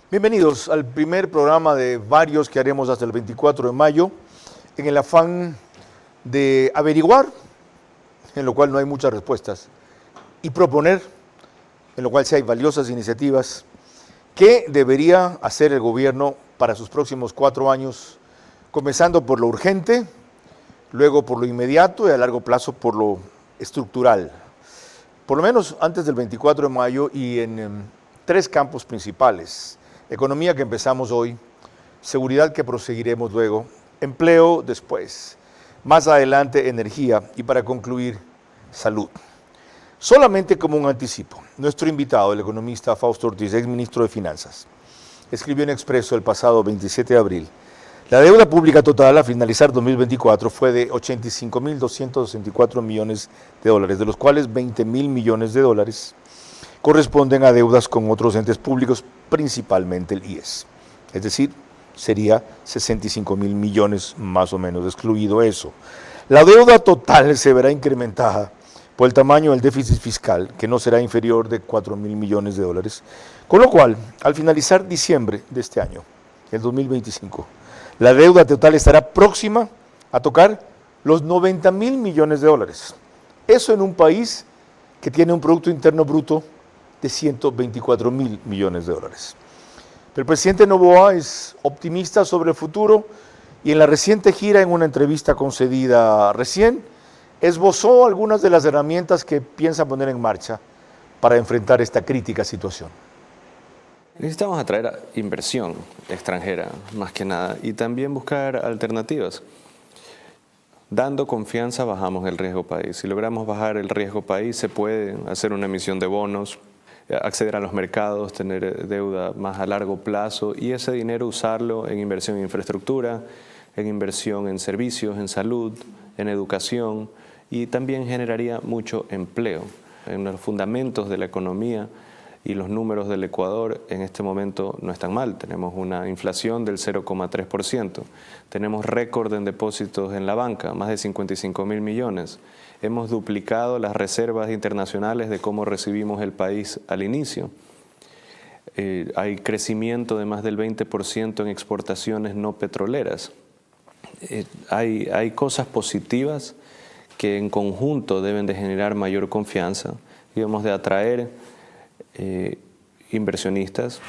Bienvenidos al primer programa de varios que haremos hasta el 24 de mayo, en el afán de averiguar, en lo cual no hay muchas respuestas, y proponer, en lo cual sí hay valiosas iniciativas, qué debería hacer el gobierno para sus próximos 4 años, comenzando por lo urgente, luego por lo inmediato y a largo plazo por lo estructural. Por lo menos antes del 24 de mayo y en 3 campos principales. Economía, que empezamos hoy, seguridad, que proseguiremos luego, empleo después, más adelante energía y para concluir salud. Solamente como un anticipo, nuestro invitado, el economista Fausto Ortiz, exministro de Finanzas, escribió en Expreso el pasado 27 de abril: la deuda pública total a finalizar 2024 fue de 85.264 millones de dólares, de los cuales 20.000 millones de dólares corresponden a deudas con otros entes públicos, principalmente el IES. Es decir, sería 65.000 millones más o menos, excluido eso. La deuda total se verá incrementada por el tamaño del déficit fiscal, que no será inferior de 4.000 millones de dólares, con lo cual, al finalizar diciembre de este año, el 2025, la deuda total estará próxima a tocar los 90.000 millones de dólares. Eso en un país que tiene un Producto Interno Bruto de 124.000 millones de dólares. El presidente Noboa es optimista sobre el futuro y en la reciente gira, en una entrevista concedida recién, esbozó algunas de las herramientas que piensa poner en marcha para enfrentar esta crítica situación. Necesitamos atraer inversión extranjera, más que nada, y también buscar alternativas. Dando confianza bajamos el riesgo país. Si logramos bajar el riesgo país, se puede hacer una emisión de bonos, acceder a los mercados, tener deuda más a largo plazo y ese dinero usarlo en inversión en infraestructura, en inversión en servicios, en salud, en educación, y también generaría mucho empleo. En los fundamentos de la economía y los números del Ecuador en este momento no están mal. Tenemos una inflación del 0,3%. Tenemos récord en depósitos en la banca, más de 55.000 millones. Hemos duplicado las reservas internacionales de cómo recibimos el país al inicio. Hay crecimiento de más del 20% en exportaciones no petroleras. Hay cosas positivas que en conjunto deben de generar mayor confianza, debemos de atraer inversionistas.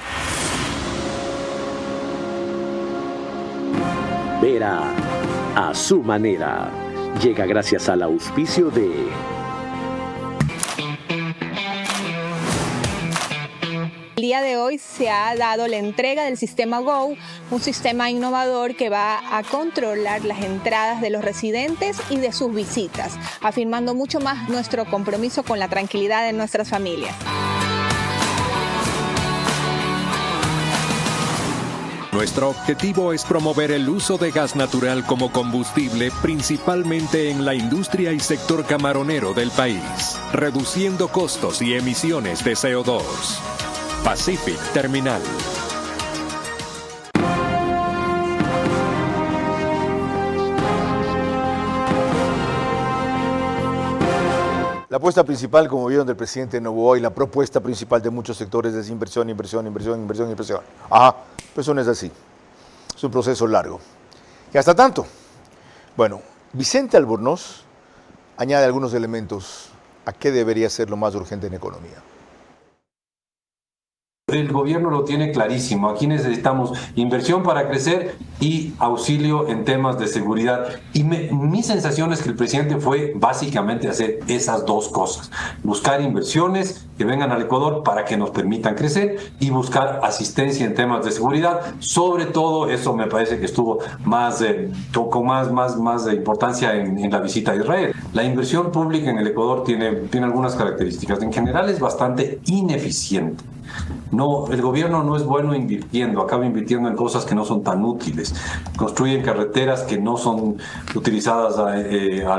Vera a su manera. Llega gracias al auspicio de El día de hoy se ha dado la entrega del sistema GO, un sistema innovador que va a controlar las entradas de los residentes y de sus visitas, afirmando mucho más nuestro compromiso con la tranquilidad de nuestras familias. Nuestro objetivo es promover el uso de gas natural como combustible, principalmente en la industria y sector camaronero del país, reduciendo costos y emisiones de CO2. Pacific Terminal. La apuesta principal, como vieron, del presidente Noboa, y la propuesta principal de muchos sectores es inversión, inversión, inversión, inversión, inversión. Ajá, pues eso no es así. Es un proceso largo. Y hasta tanto. Bueno, Vicente Albornoz añade algunos elementos a qué debería ser lo más urgente en economía. El gobierno lo tiene clarísimo. Aquí necesitamos inversión para crecer y auxilio en temas de seguridad. Y mi sensación es que el presidente fue básicamente hacer esas dos cosas. Buscar inversiones que vengan al Ecuador para que nos permitan crecer y buscar asistencia en temas de seguridad. Sobre todo, eso me parece que estuvo con más de importancia en la visita a Israel. La inversión pública en el Ecuador tiene algunas características. En general es bastante ineficiente. No, el gobierno no es bueno invirtiendo, acaba invirtiendo en cosas que no son tan útiles. Construyen carreteras que no son utilizadas al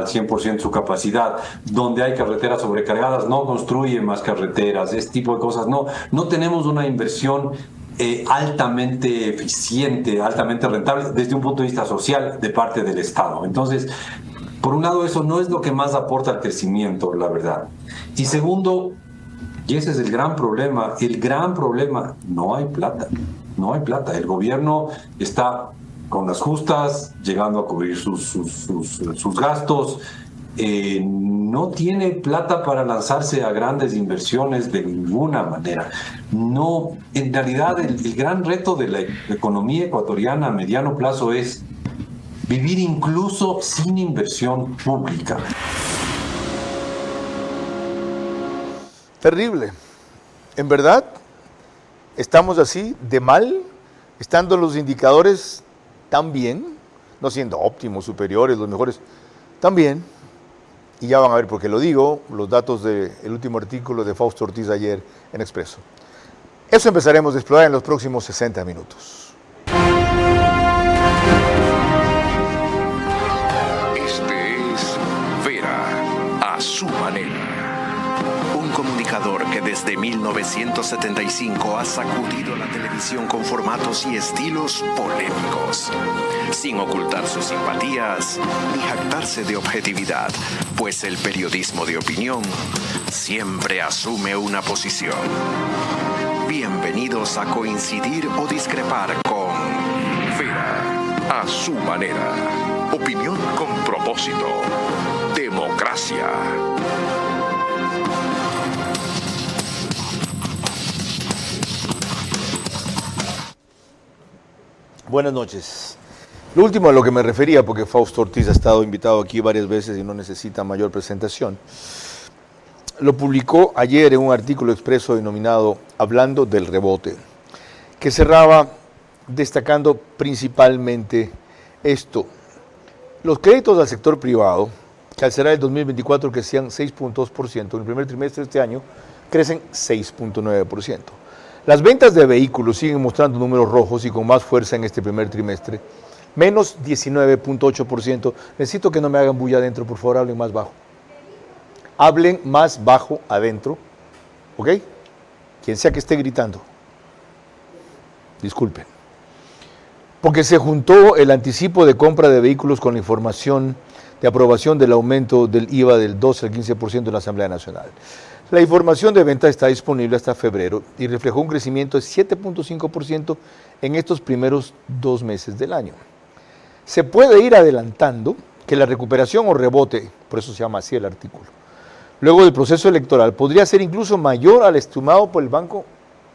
100% su capacidad. Donde hay carreteras sobrecargadas, no construyen más carreteras, ese tipo de cosas. No tenemos una inversión altamente eficiente, altamente rentable desde un punto de vista social de parte del Estado. Entonces, por un lado, eso no es lo que más aporta al crecimiento, la verdad. Y segundo, y ese es el gran problema, no hay plata. no hay plata. El gobierno está con las justas, llegando a cubrir sus gastos, no tiene plata para lanzarse a grandes inversiones de ninguna manera. No, en realidad el gran reto de la economía ecuatoriana a mediano plazo es vivir incluso sin inversión pública. Terrible. En verdad, estamos así de mal, estando los indicadores tan bien, no siendo óptimos, superiores, los mejores, tan bien. Y ya van a ver por qué lo digo, los datos del último artículo de Fausto Ortiz ayer en Expreso. Eso empezaremos a explorar en los próximos 60 minutos. Este es Vera, a su manera. Un comunicador que desde 1975 ha sacudido la televisión con formatos y estilos polémicos, sin ocultar sus simpatías ni jactarse de objetividad, pues el periodismo de opinión siempre asume una posición. Bienvenidos a coincidir o discrepar con Vera, a su manera. Opinión con propósito. Democracia. Buenas noches. Lo último a lo que me refería, porque Fausto Ortiz ha estado invitado aquí varias veces y no necesita mayor presentación, lo publicó ayer en un artículo expreso denominado Hablando del rebote, que cerraba destacando principalmente esto. Los créditos al sector privado, que al cerrar el 2024 crecían 6.2%, en el primer trimestre de este año crecen 6.9%. Las ventas de vehículos siguen mostrando números rojos y con más fuerza en este primer trimestre, menos 19.8%. Necesito que no me hagan bulla adentro, por favor, hablen más bajo. Hablen más bajo adentro, ¿ok? Quien sea que esté gritando. Disculpen. Porque se juntó el anticipo de compra de vehículos con la información de aprobación del aumento del IVA del 12 al 15% en la Asamblea Nacional. La información de venta está disponible hasta febrero y reflejó un crecimiento de 7.5% en estos primeros 2 meses del año. Se puede ir adelantando que la recuperación o rebote, por eso se llama así el artículo, luego del proceso electoral, podría ser incluso mayor al estimado por el Banco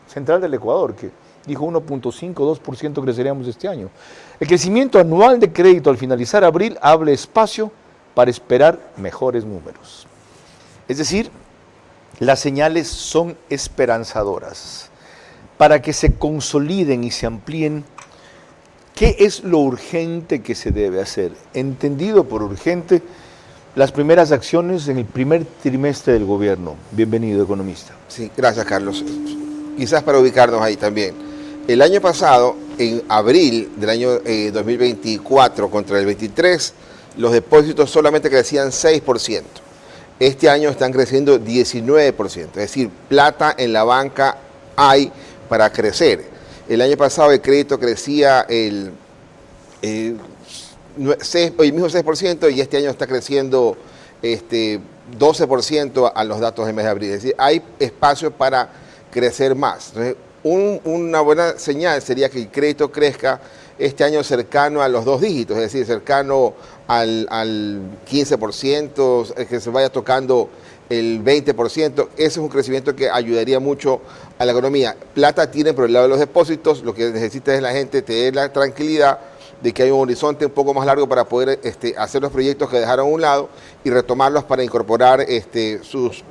Central del Ecuador, que dijo 1.52% creceríamos este año. El crecimiento anual de crédito al finalizar abril abre espacio para esperar mejores números. Es decir, las señales son esperanzadoras. Para que se consoliden y se amplíen, ¿qué es lo urgente que se debe hacer? Entendido por urgente, las primeras acciones en el primer trimestre del gobierno. Bienvenido, economista. Sí, gracias, Carlos. Quizás para ubicarnos ahí también. El año pasado, en abril del año 2024 contra el 23, los depósitos solamente crecían 6%. Este año están creciendo 19%, es decir, plata en la banca hay para crecer. El año pasado el crédito crecía el mismo 6% y este año está creciendo 12% a los datos del mes de abril. Es decir, hay espacio para crecer más. Entonces, una buena señal sería que el crédito crezca este año cercano a los 2 dígitos, es decir, cercano al 15%, que se vaya tocando el 20%. Ese es un crecimiento que ayudaría mucho a la economía. Plata tiene por el lado de los depósitos, lo que necesita es la gente tener la tranquilidad de que hay un horizonte un poco más largo para poder hacer los proyectos que dejaron a un lado y retomarlos para incorporar sus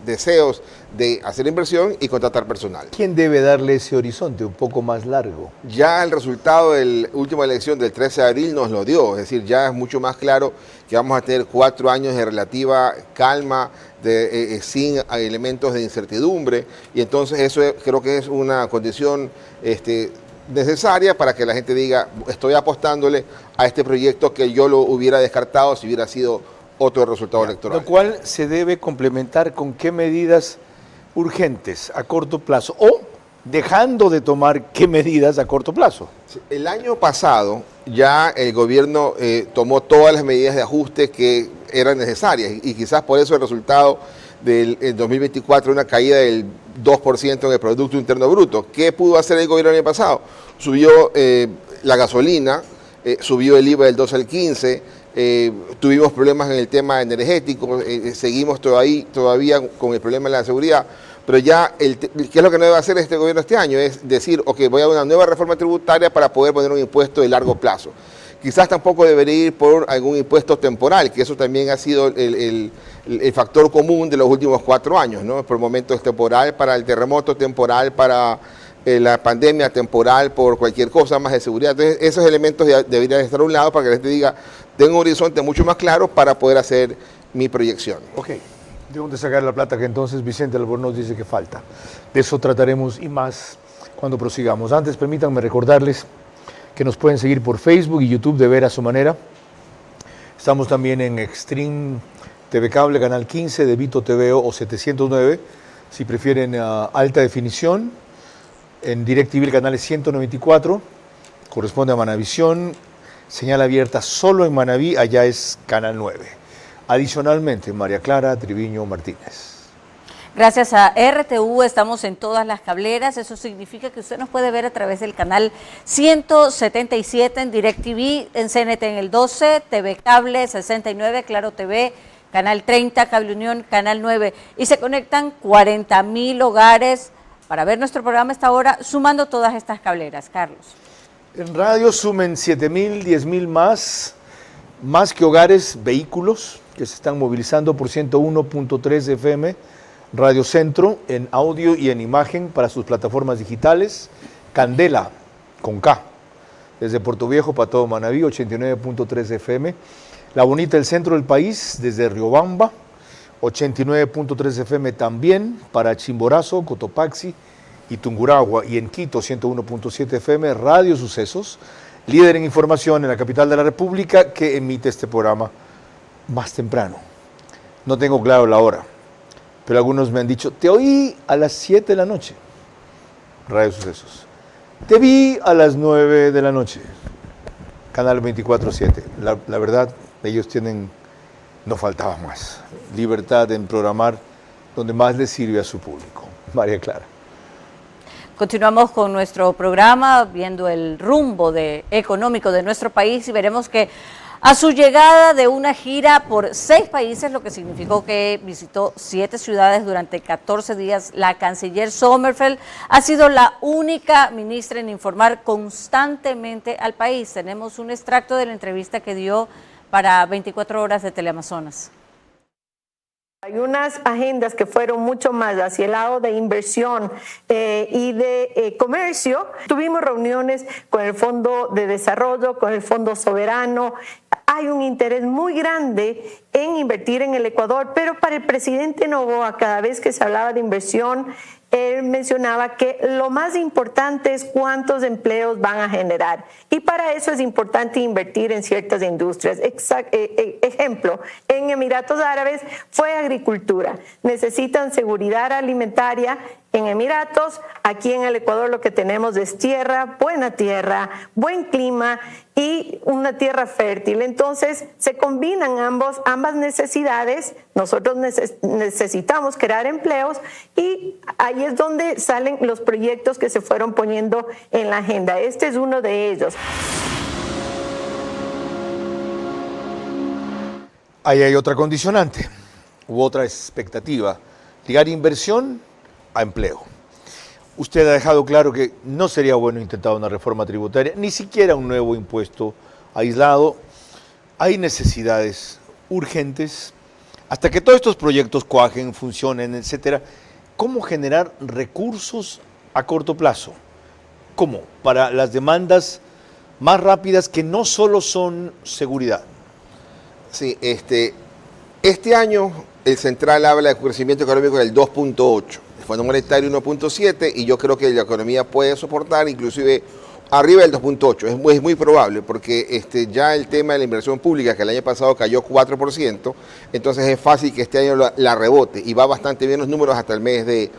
deseos de hacer inversión y contratar personal. ¿Quién debe darle ese horizonte un poco más largo? Ya el resultado de la última elección del 13 de abril nos lo dio, es decir, ya es mucho más claro que vamos a tener 4 años de relativa calma, sin elementos de incertidumbre, y entonces eso creo que es una condición necesaria para que la gente diga, estoy apostándole a este proyecto que yo lo hubiera descartado si hubiera sido otro resultado electoral. Lo cual se debe complementar con qué medidas urgentes a corto plazo o dejando de tomar qué medidas a corto plazo. El año pasado ya el gobierno tomó todas las medidas de ajuste que eran necesarias y quizás por eso el resultado del 2024, una caída del 2% en el Producto Interno Bruto. ¿Qué pudo hacer el gobierno el año pasado? Subió la gasolina, subió el IVA del 12 al 15, tuvimos problemas en el tema energético, seguimos todavía con el problema de la seguridad, pero ya, ¿qué es lo que no debe hacer este gobierno este año? Es decir, ok, voy a una nueva reforma tributaria para poder poner un impuesto de largo plazo. Quizás tampoco debería ir por algún impuesto temporal, que eso también ha sido el factor común de los últimos 4 años, ¿no? Por momentos temporal para el terremoto, temporal para la pandemia, temporal por cualquier cosa más de seguridad. Entonces, esos elementos deberían estar a un lado para que la gente diga, tengo un horizonte mucho más claro para poder hacer mi proyección. Ok, ¿de dónde sacar la plata que entonces Vicente Albornoz dice que falta? De eso trataremos y más cuando prosigamos. Antes, permítanme recordarles que nos pueden seguir por Facebook y YouTube de Ver a su manera. Estamos también en Extreme TV Cable, Canal 15, de Vito TVO o 709, si prefieren alta definición. En DirecTV el canal es 194, corresponde a Manavisión, señal abierta solo en Manaví, allá es Canal 9. Adicionalmente, María Clara Triviño Martínez. Gracias a RTU estamos en todas las cableras, eso significa que usted nos puede ver a través del canal 177 en DirecTV, en CNT en el 12, TV Cable 69, Claro TV, Canal 30, Cable Unión, Canal 9, y se conectan 40.000 hogares para ver nuestro programa a esta hora, sumando todas estas cableras. Carlos. En radio sumen 7.000, 10.000 más que hogares, vehículos que se están movilizando por 101.3 FM, Radio Centro, en audio y en imagen para sus plataformas digitales, Candela, con K, desde Puerto Viejo para todo Manaví, 89.3 FM, La Bonita, el centro del país, desde Riobamba, 89.3 FM también para Chimborazo, Cotopaxi y Tungurahua, y en Quito, 101.7 FM, Radio Sucesos, líder en información en la capital de la República, que emite este programa más temprano. No tengo claro la hora, pero algunos me han dicho, te oí a las 7 de la noche, Radio Sucesos. Te vi a las 9 de la noche, Canal 24/7. La verdad, ellos tienen, no faltaba más, libertad en programar donde más les sirve a su público. María Clara. Continuamos con nuestro programa, viendo el rumbo económico de nuestro país, y veremos que a su llegada de una gira por 6 países, lo que significó que visitó 7 ciudades durante 14 días, la canciller Sommerfeld ha sido la única ministra en informar constantemente al país. Tenemos un extracto de la entrevista que dio para 24 horas de Teleamazonas. Hay unas agendas que fueron mucho más hacia el lado de inversión y de comercio. Tuvimos reuniones con el Fondo de Desarrollo, con el Fondo Soberano. Hay un interés muy grande en invertir en el Ecuador, pero para el presidente Noboa, cada vez que se hablaba de inversión, él mencionaba que lo más importante es cuántos empleos van a generar, y para eso es importante invertir en ciertas industrias. Ejemplo, en Emiratos Árabes fue agricultura, necesitan seguridad alimentaria. En Emiratos, aquí en el Ecuador lo que tenemos es tierra, buen clima y una tierra fértil. Entonces se combinan ambas necesidades. Nosotros necesitamos crear empleos, y ahí es donde salen los proyectos que se fueron poniendo en la agenda. Este es uno de ellos. Ahí hay otra condicionante u otra expectativa, ligar inversión a empleo. Usted ha dejado claro que no sería bueno intentar una reforma tributaria, ni siquiera un nuevo impuesto aislado. Hay necesidades urgentes, hasta que todos estos proyectos cuajen, funcionen, etcétera. ¿Cómo generar recursos a corto plazo? ¿Cómo? Para las demandas más rápidas, que no solo son seguridad. Sí, este año el Central habla de crecimiento económico del 2.8, el Fondo Monetario 1.7, y yo creo que la economía puede soportar inclusive arriba del 2.8. Es muy probable, porque ya el tema de la inversión pública, que el año pasado cayó 4%, entonces es fácil que este año la rebote, y va bastante bien los números hasta el mes de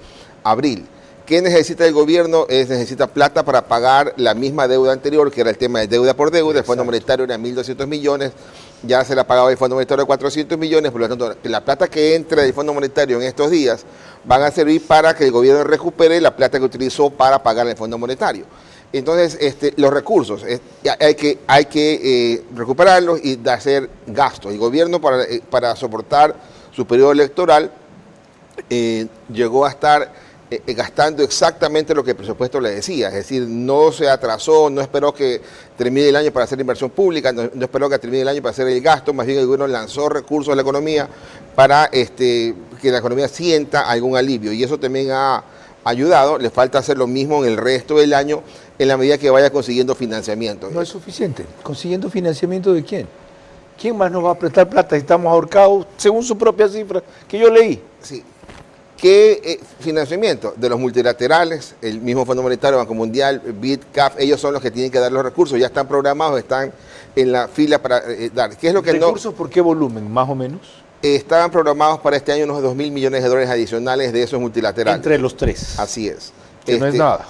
abril. ¿Qué necesita el gobierno? Necesita plata para pagar la misma deuda anterior, que era el tema de deuda por deuda. El Fondo Monetario era 1.200 millones, ya se le ha pagado el Fondo Monetario de 400 millones, por lo tanto, la plata que entra del Fondo Monetario en estos días van a servir para que el gobierno recupere la plata que utilizó para pagar el Fondo Monetario. Entonces, los recursos, hay que recuperarlos y de hacer gastos. El gobierno, para soportar su periodo electoral, llegó a estar gastando exactamente lo que el presupuesto le decía, es decir, no se atrasó, no esperó que termine el año para hacer inversión pública, no esperó que termine el año para hacer el gasto, más bien el gobierno lanzó recursos a la economía para que la economía sienta algún alivio, y eso también ha ayudado. Le falta hacer lo mismo en el resto del año en la medida que vaya consiguiendo financiamiento. No es suficiente. ¿Consiguiendo financiamiento de quién? ¿Quién más nos va a prestar plata si estamos ahorcados según su propia cifra que yo leí? Sí. ¿Qué financiamiento? De los multilaterales, el mismo Fondo Monetario, Banco Mundial, BID, CAF, ellos son los que tienen que dar los recursos, ya están programados, están en la fila para dar. ¿Qué es lo que ¿Recursos por qué volumen, más o menos? Estaban programados para este año unos 2.000 millones de dólares adicionales de esos multilaterales. Entre los tres. Así es. Que no es nada.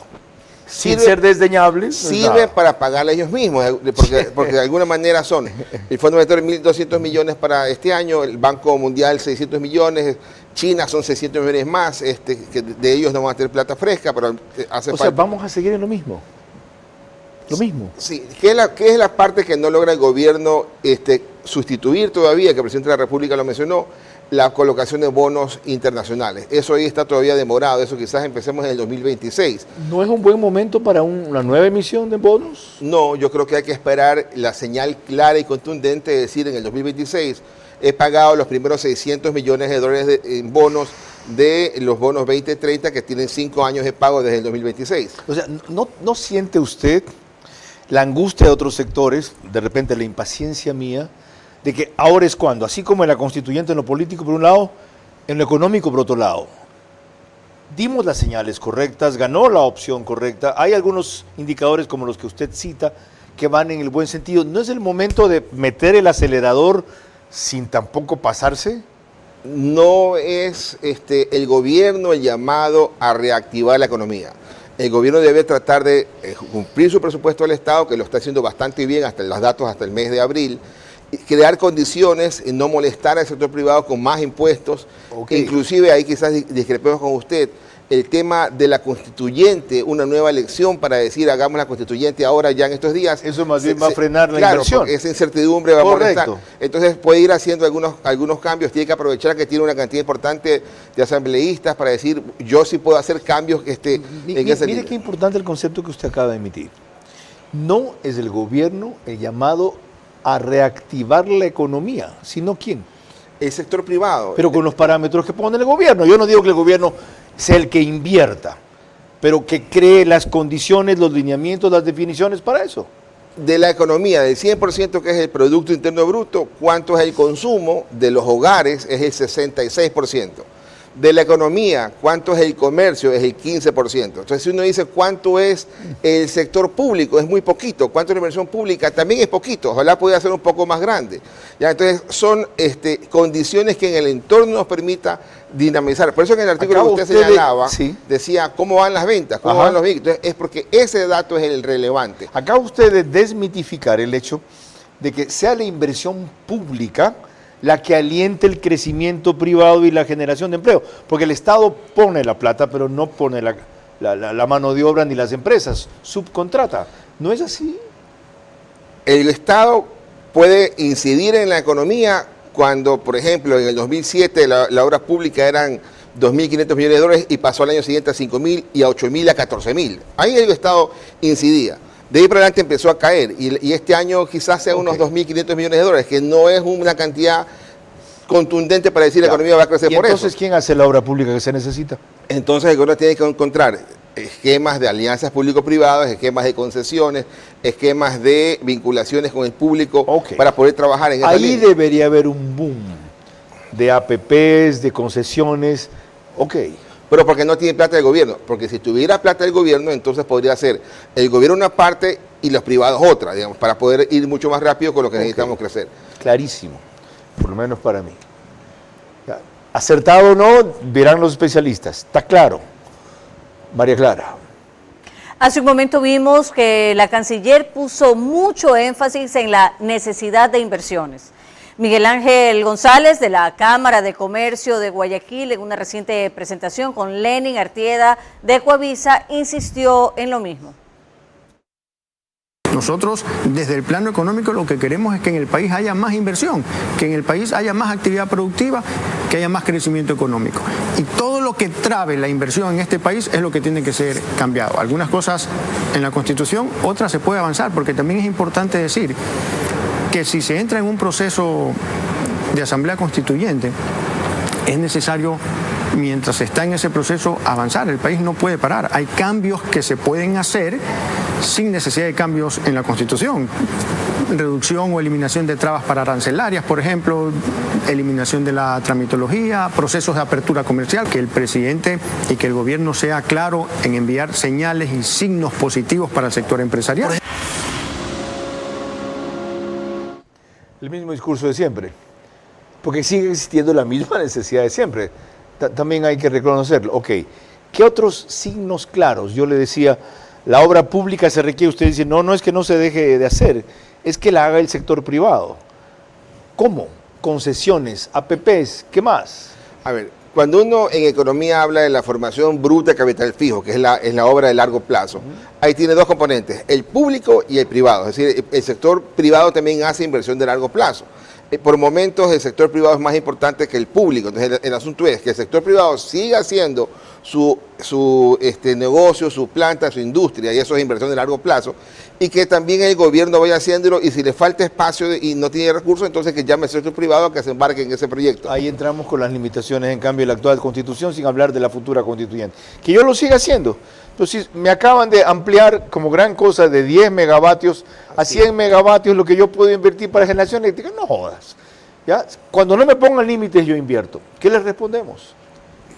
Sin ser desdeñable. Sirve para pagarle a ellos mismos, porque de alguna manera son el Fondo Monetario 1.200 millones para este año, el Banco Mundial 600 millones, China son 600 millones más, que de ellos no van a tener plata fresca, pero hace falta. O sea, vamos a seguir en lo mismo. Lo mismo. Sí, ¿qué es la parte que no logra el gobierno sustituir todavía, que el presidente de la República lo mencionó? La colocación de bonos internacionales. Eso ahí está todavía demorado, eso quizás empecemos en el 2026. ¿No es un buen momento para una nueva emisión de bonos? No, yo creo que hay que esperar la señal clara y contundente de decir en el 2026 he pagado los primeros 600 millones de dólares en bonos de los bonos 2030 que tienen 5 años de pago desde el 2026. O sea, ¿no siente usted la angustia de otros sectores, de repente la impaciencia mía, de que ahora es cuando, así como en la constituyente en lo político por un lado, en lo económico por otro lado, dimos las señales correctas, ganó la opción correcta, hay algunos indicadores como los que usted cita que van en el buen sentido, ¿no es el momento de meter el acelerador sin tampoco pasarse? No es el gobierno el llamado a reactivar la economía. El gobierno debe tratar de cumplir su presupuesto del Estado, que lo está haciendo bastante bien, hasta los datos hasta el mes de abril, crear condiciones y no molestar al sector privado con más impuestos. Okay. Inclusive ahí quizás discrepemos con usted, el tema de la constituyente, una nueva elección para decir hagamos la constituyente ahora ya en estos días. Eso más bien va a frenar la inversión. Esa incertidumbre va a molestar. Entonces puede ir haciendo algunos cambios, tiene que aprovechar que tiene una cantidad importante de asambleístas para decir yo sí puedo hacer cambios en ese nivel. Mire qué importante el concepto que usted acaba de emitir. No es el gobierno el llamado a reactivar la economía, sino ¿quién? El sector privado. Pero con los parámetros que pone el gobierno. Yo no digo que el gobierno sea el que invierta, pero que cree las condiciones, los lineamientos, las definiciones para eso. De la economía, del 100% que es el Producto Interno Bruto, ¿cuánto es el consumo de los hogares? Es el 66%. De la economía, ¿cuánto es el comercio? Es el 15%. Entonces, si uno dice cuánto es el sector público, es muy poquito. ¿Cuánto es la inversión pública? También es poquito. Ojalá pudiera ser un poco más grande. ¿Ya? Entonces, son condiciones que en el entorno nos permita dinamizar. Por eso en el artículo que usted señalaba, decía cómo van las ventas, cómo van los vehículos. Entonces, es porque ese dato es el relevante. Acaba usted de desmitificar el hecho de que sea la inversión pública la que aliente el crecimiento privado y la generación de empleo, porque el Estado pone la plata, pero no pone la mano de obra ni las empresas, subcontrata. ¿No es así? El Estado puede incidir en la economía cuando, por ejemplo, en el 2007 la obra pública eran 2.500 millones de dólares y pasó al año siguiente a 5.000 y a 8.000 a 14.000. Ahí el Estado incidía. De ahí para adelante empezó a caer y este año quizás sea unos 2.500 millones de dólares, que no es una cantidad contundente para decir la economía va a crecer por eso. Entonces, ¿quién hace la obra pública que se necesita? Entonces el gobierno tiene que encontrar esquemas de alianzas público-privadas, esquemas de concesiones, esquemas de vinculaciones con el público para poder trabajar en esa línea. Ahí debería haber un boom de APPs, de concesiones, Pero porque no tiene plata del gobierno, porque si tuviera plata del gobierno, entonces podría ser el gobierno una parte y los privados otra, digamos, para poder ir mucho más rápido con lo que necesitamos crecer. Clarísimo, por lo menos para mí. Acertado o no, verán los especialistas, está claro. María Clara. Hace un momento vimos que la canciller puso mucho énfasis en la necesidad de inversiones. Miguel Ángel González, de la Cámara de Comercio de Guayaquil, en una reciente presentación con Lenin Artieda de Coavisa, insistió en lo mismo. Nosotros, desde el plano económico, lo que queremos es que en el país haya más inversión, que en el país haya más actividad productiva, que haya más crecimiento económico. Y todo lo que trabe la inversión en este país es lo que tiene que ser cambiado. Algunas cosas en la Constitución, otras se puede avanzar, porque también es importante decir que si se entra en un proceso de asamblea constituyente, es necesario, mientras se está en ese proceso, avanzar. El país no puede parar. Hay cambios que se pueden hacer sin necesidad de cambios en la Constitución. Reducción o eliminación de trabas para arancelarias, por ejemplo, eliminación de la tramitología, procesos de apertura comercial, que el presidente y que el gobierno sea claro en enviar señales y signos positivos para el sector empresarial. El mismo discurso de siempre, porque sigue existiendo la misma necesidad de siempre. También hay que reconocerlo. Ok, ¿qué otros signos claros? Yo le decía, la obra pública se requiere, usted dice, no es que no se deje de hacer, es que la haga el sector privado. ¿Cómo? Concesiones, APPs, ¿qué más? A ver, cuando uno en economía habla de la formación bruta de capital fijo, que es la obra de largo plazo, ahí tiene dos componentes, el público y el privado. Es decir, el sector privado también hace inversión de largo plazo. Por momentos el sector privado es más importante que el público. Entonces el asunto es que el sector privado siga haciendo su negocio, su planta, su industria, y eso es inversión de largo plazo, y que también el gobierno vaya haciéndolo, y si le falta espacio y no tiene recursos, entonces que llame al sector privado a que se embarque en ese proyecto. Ahí entramos con las limitaciones, en cambio, de la actual Constitución, sin hablar de la futura constituyente. Que yo lo siga haciendo. Entonces, me acaban de ampliar como gran cosa de 10 megavatios a 100 megavatios lo que yo puedo invertir para generación eléctrica. No jodas. ¿Ya? Cuando no me pongan límites, yo invierto. ¿Qué les respondemos?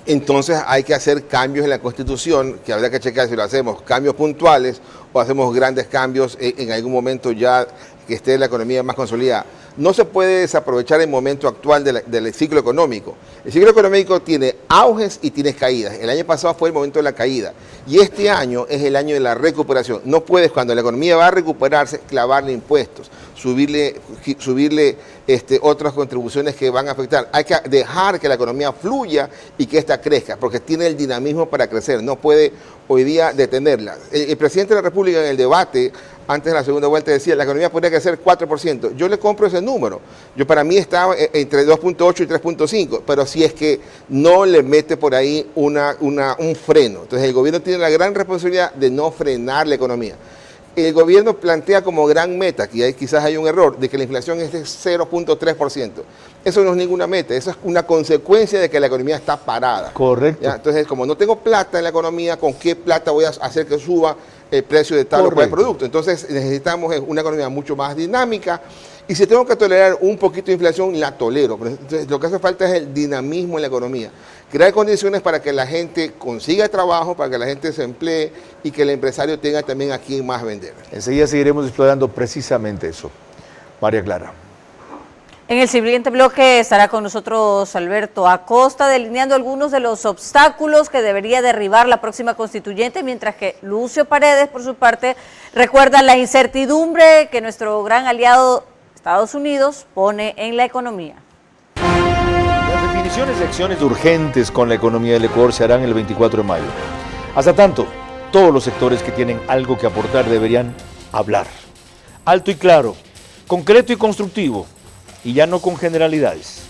Entonces hay que hacer cambios en la Constitución, que habría que checar si lo hacemos, cambios puntuales o hacemos grandes cambios en algún momento ya que esté la economía más consolidada. No se puede desaprovechar el momento actual del ciclo económico. El ciclo económico tiene auges y tiene caídas. El año pasado fue el momento de la caída y este año es el año de la recuperación. No puedes, cuando la economía va a recuperarse, clavarle impuestos, subirle otras contribuciones que van a afectar. Hay que dejar que la economía fluya y que ésta crezca, porque tiene el dinamismo para crecer. No puede hoy día detenerla. El presidente de la República en el debate, antes de la segunda vuelta, decía que la economía podría crecer 4%. Yo le compro ese número. Para mí estaba entre 2.8 y 3.5, pero si es que no le mete por ahí un freno. Entonces el gobierno tiene la gran responsabilidad de no frenar la economía. El gobierno plantea como gran meta, que ahí quizás hay un error, de que la inflación es de 0.3%. Eso no es ninguna meta, eso es una consecuencia de que la economía está parada. Correcto. ¿Ya? Entonces, como no tengo plata en la economía, ¿con qué plata voy a hacer que suba el precio de tal o cual producto? Entonces, necesitamos una economía mucho más dinámica. Y si tengo que tolerar un poquito de inflación, la tolero. Entonces, lo que hace falta es el dinamismo en la economía. Crear condiciones para que la gente consiga trabajo, para que la gente se emplee y que el empresario tenga también a quien más vender. Enseguida seguiremos explorando precisamente eso. María Clara. En el siguiente bloque estará con nosotros Alberto Acosta, delineando algunos de los obstáculos que debería derribar la próxima constituyente, mientras que Lucio Paredes, por su parte, recuerda la incertidumbre que nuestro gran aliado Estados Unidos pone en la economía. Las definiciones de acciones urgentes con la economía del Ecuador se harán el 24 de mayo. Hasta tanto, todos los sectores que tienen algo que aportar deberían hablar. Alto y claro, concreto y constructivo, y ya no con generalidades.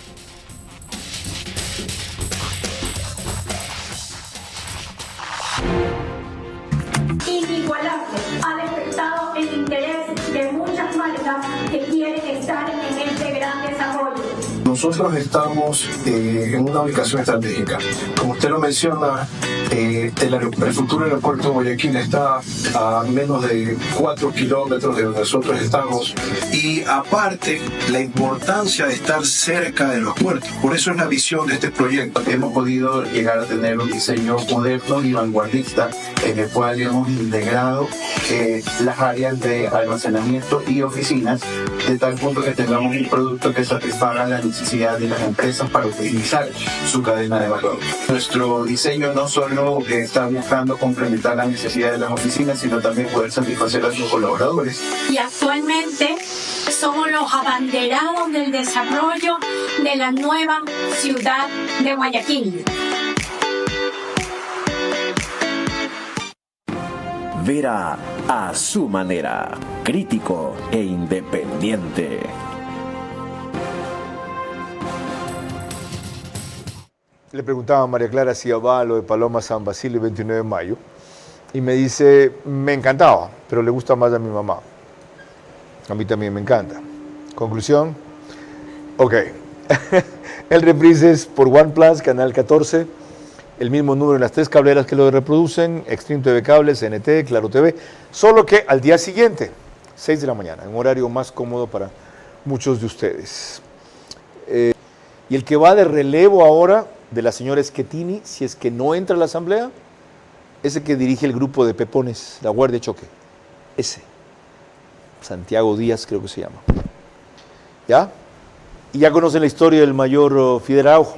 Inigualable, ha despertado el interés de muchas marcas que quieren estar en este gran desarrollo. Nosotros estamos en una ubicación estratégica. Como usted lo menciona, el futuro aeropuerto de Guayaquil está a menos de 4 kilómetros de donde nosotros estamos. Y aparte, la importancia de estar cerca de los puertos. Por eso es la visión de este proyecto. Hemos podido llegar a tener un diseño moderno y vanguardista en el cual hemos integrado las áreas de almacenamiento y oficinas, de tal punto que tengamos un producto que satisfaga la necesidad de las empresas para utilizar su cadena de valor. Nuestro diseño no solo está buscando complementar las necesidades de las oficinas, sino también poder satisfacer a sus colaboradores. Y actualmente somos los abanderados del desarrollo de la nueva ciudad de Guayaquil. Vera a su manera, crítico e independiente. Le preguntaba a María Clara si va a lo de Paloma San Basilio el 29 de mayo y me dice, me encantaba, pero le gusta más a mi mamá. A mí también me encanta. Conclusión, ok. El reprise es por OnePlus, canal 14, el mismo número en las 3 cableras que lo reproducen, Extreme TV Cable, CNT, Claro TV, solo que al día siguiente, 6 de la mañana, en un horario más cómodo para muchos de ustedes. Y el que va de relevo ahora de la señora Schettini, si es que no entra a la asamblea, ese que dirige el grupo de pepones, la Guardia de Choque, ese, Santiago Díaz creo que se llama, ¿ya? Y ya conocen la historia del mayor Fidel Araujo,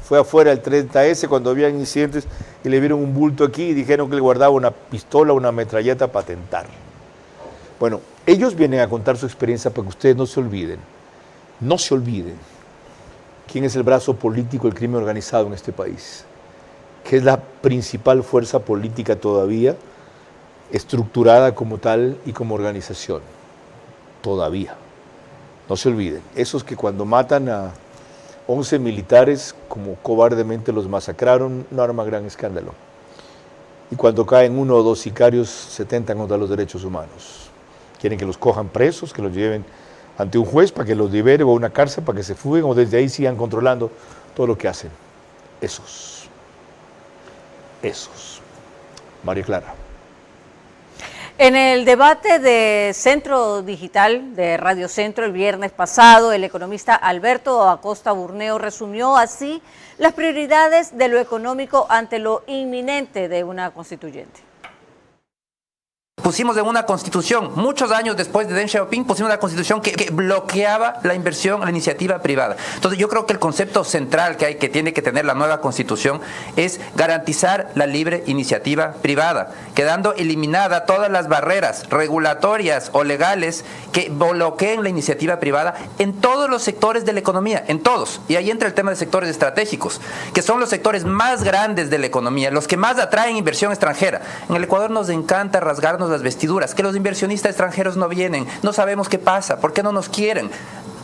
fue afuera el 30S cuando había incidentes y le vieron un bulto aquí y dijeron que le guardaba una pistola, una metralleta para tentar. Bueno, ellos vienen a contar su experiencia para que ustedes no se olviden quién es el brazo político del crimen organizado en este país, que es la principal fuerza política todavía, estructurada como tal y como organización. Todavía. No se olviden. Esos que cuando matan a 11 militares, como cobardemente los masacraron, no arma gran escándalo. Y cuando caen 1 o 2 sicarios, se tentan contra los derechos humanos. Quieren que los cojan presos, que los lleven ante un juez para que los libere o a una cárcel para que se fuguen o desde ahí sigan controlando todo lo que hacen. Esos. María Clara. En el debate de Centro Digital de Radio Centro el viernes pasado, el economista Alberto Acosta Burneo resumió así las prioridades de lo económico ante lo inminente de una constituyente. Pusimos en una constitución, muchos años después de Deng Xiaoping, pusimos una constitución que bloqueaba la inversión, la iniciativa privada. Entonces yo creo que el concepto central que tiene que tener la nueva constitución es garantizar la libre iniciativa privada, quedando eliminada todas las barreras regulatorias o legales que bloqueen la iniciativa privada en todos los sectores de la economía, en todos. Y ahí entra el tema de sectores estratégicos, que son los sectores más grandes de la economía, los que más atraen inversión extranjera. En el Ecuador nos encanta rasgarnos las vestiduras, que los inversionistas extranjeros no vienen, no sabemos qué pasa, por qué no nos quieren.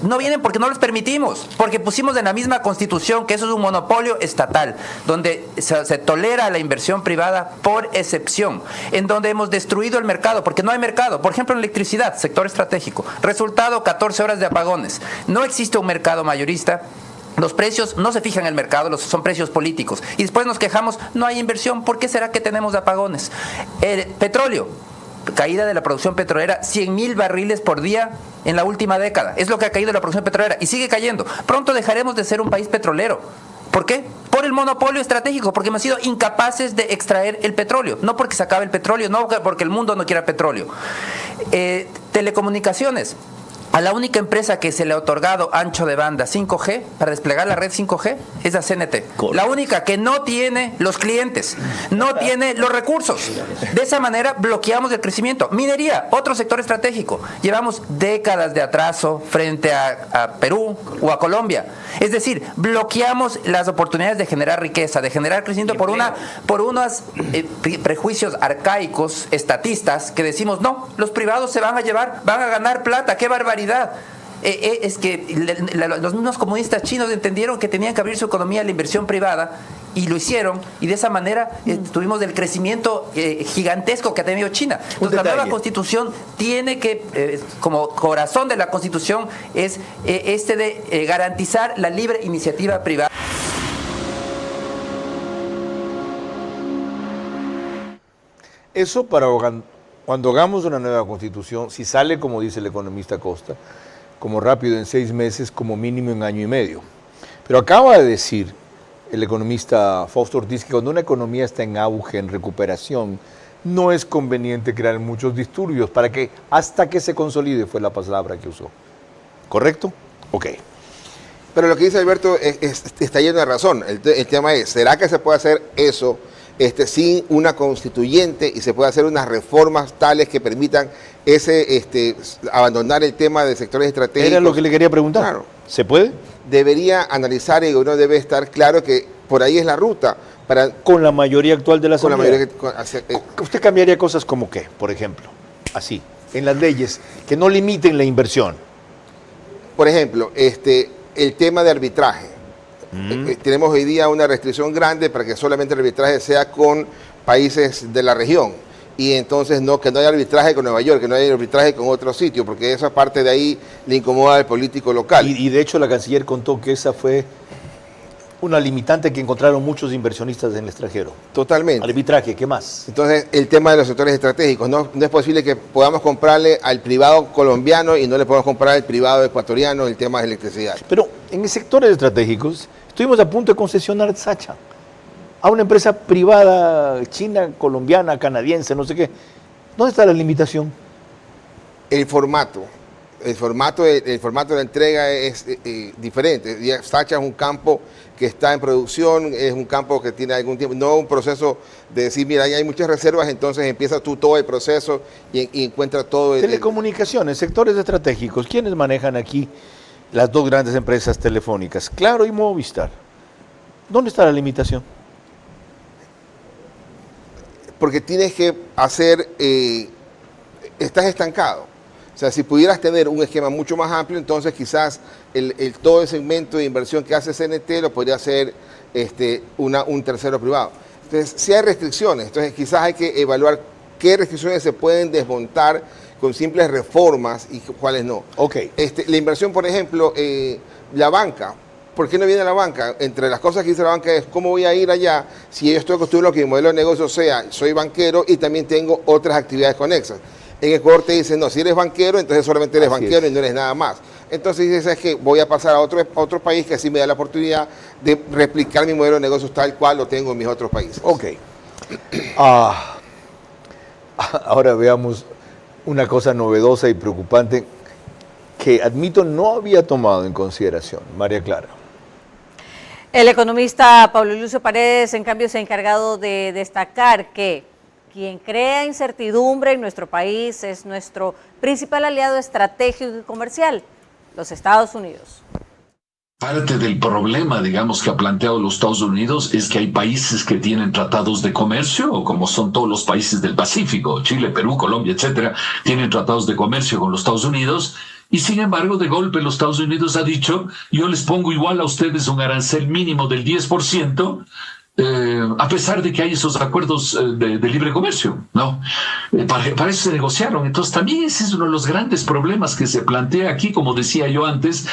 No vienen porque no les permitimos, porque pusimos en la misma constitución que eso es un monopolio estatal, donde se tolera la inversión privada por excepción, en donde hemos destruido el mercado, porque no hay mercado. Por ejemplo, en electricidad, sector estratégico, resultado 14 horas de apagones. No existe un mercado mayorista. Los precios no se fijan en el mercado, son precios políticos. Y después nos quejamos, no hay inversión, ¿por qué será que tenemos apagones? El petróleo, caída de la producción petrolera, 100.000 barriles por día en la última década. Es lo que ha caído la producción petrolera y sigue cayendo. Pronto dejaremos de ser un país petrolero. ¿Por qué? Por el monopolio estratégico, porque hemos sido incapaces de extraer el petróleo. No porque se acabe el petróleo, no porque el mundo no quiera petróleo. Telecomunicaciones. A la única empresa que se le ha otorgado ancho de banda 5G para desplegar la red 5G es a CNT. Correcto. La única que no tiene los clientes, no tiene los recursos. De esa manera bloqueamos el crecimiento. Minería, otro sector estratégico. Llevamos décadas de atraso frente a Perú o a Colombia. Es decir, bloqueamos las oportunidades de generar riqueza, de generar crecimiento por unos prejuicios arcaicos, estatistas, que decimos, no, los privados se van a llevar, van a ganar plata, qué barbaridad. Es que los mismos comunistas chinos entendieron que tenían que abrir su economía a la inversión privada y lo hicieron, y de esa manera tuvimos el crecimiento gigantesco que ha tenido China. Entonces la nueva constitución tiene que, como corazón de la constitución, es de garantizar la libre iniciativa privada. Eso para cuando hagamos una nueva constitución, si sale como dice el economista Costa, como rápido en 6 meses, como mínimo en 1 año y medio. Pero acaba de decir el economista Fausto Ortiz que cuando una economía está en auge, en recuperación, no es conveniente crear muchos disturbios para que hasta que se consolide, fue la palabra que usó. ¿Correcto? Ok. Pero lo que dice Alberto está lleno de razón. El tema es, ¿será que se puede hacer eso sin una constituyente y se puede hacer unas reformas tales que permitan abandonar el tema de sectores estratégicos. Era lo que le quería preguntar. Claro. ¿Se puede? Debería analizar y uno debe estar claro que por ahí es la ruta. Con la mayoría actual de la con Asamblea. la mayoría ¿Usted cambiaría cosas como qué, por ejemplo? Así, en las leyes, que no limiten la inversión. Por ejemplo, el tema de arbitraje. Tenemos hoy día una restricción grande para que solamente el arbitraje sea con países de la región. Y entonces que no haya arbitraje con Nueva York, que no haya arbitraje con otro sitio, porque esa parte de ahí le incomoda al político local. Y de hecho la canciller contó que esa fue una limitante que encontraron muchos inversionistas en el extranjero. Totalmente. Arbitraje, ¿qué más? Entonces, el tema de los sectores estratégicos. No es posible que podamos comprarle al privado colombiano y no le podamos comprar al privado ecuatoriano el tema de electricidad. Pero en sectores estratégicos estuvimos a punto de concesionar Sacha a una empresa privada china, colombiana, canadiense, no sé qué. ¿Dónde está la limitación? El formato de la entrega es diferente. Sacha es un campo que está en producción, es un campo que tiene algún tiempo, no un proceso de decir, mira, ahí hay muchas reservas, entonces empiezas tú todo el proceso y encuentras todo. Telecomunicaciones, sectores estratégicos, ¿quiénes manejan aquí las dos grandes empresas telefónicas? Claro y Movistar. ¿Dónde está la limitación? Porque tienes que hacer, estás estancado. O sea, si pudieras tener un esquema mucho más amplio, entonces quizás todo el segmento de inversión que hace CNT lo podría hacer un tercero privado. Entonces, si hay restricciones, entonces quizás hay que evaluar qué restricciones se pueden desmontar con simples reformas y cuáles no. Okay. La inversión, por ejemplo, la banca. ¿Por qué no viene la banca? Entre las cosas que dice la banca es cómo voy a ir allá si yo estoy acostumbrado a que mi modelo de negocio sea, soy banquero y también tengo otras actividades conexas. En Ecuador te dicen, no, si eres banquero, entonces solamente eres banquero y no eres nada más. Entonces dices, es que voy a pasar a otro país que así me da la oportunidad de replicar mi modelo de negocios tal cual lo tengo en mis otros países. Ok. Ahora veamos una cosa novedosa y preocupante que admito no había tomado en consideración. María Clara. El economista Pablo Lucio Paredes, en cambio, se ha encargado de destacar que quien crea incertidumbre en nuestro país es nuestro principal aliado estratégico y comercial, los Estados Unidos. Parte del problema, digamos, que ha planteado los Estados Unidos es que hay países que tienen tratados de comercio, como son todos los países del Pacífico, Chile, Perú, Colombia, etcétera, tienen tratados de comercio con los Estados Unidos. Y sin embargo, de golpe los Estados Unidos ha dicho, yo les pongo igual a ustedes un arancel mínimo del 10%, a pesar de que hay esos acuerdos de libre comercio, ¿no? Para eso se negociaron. Entonces también ese es uno de los grandes problemas que se plantea aquí, como decía yo antes,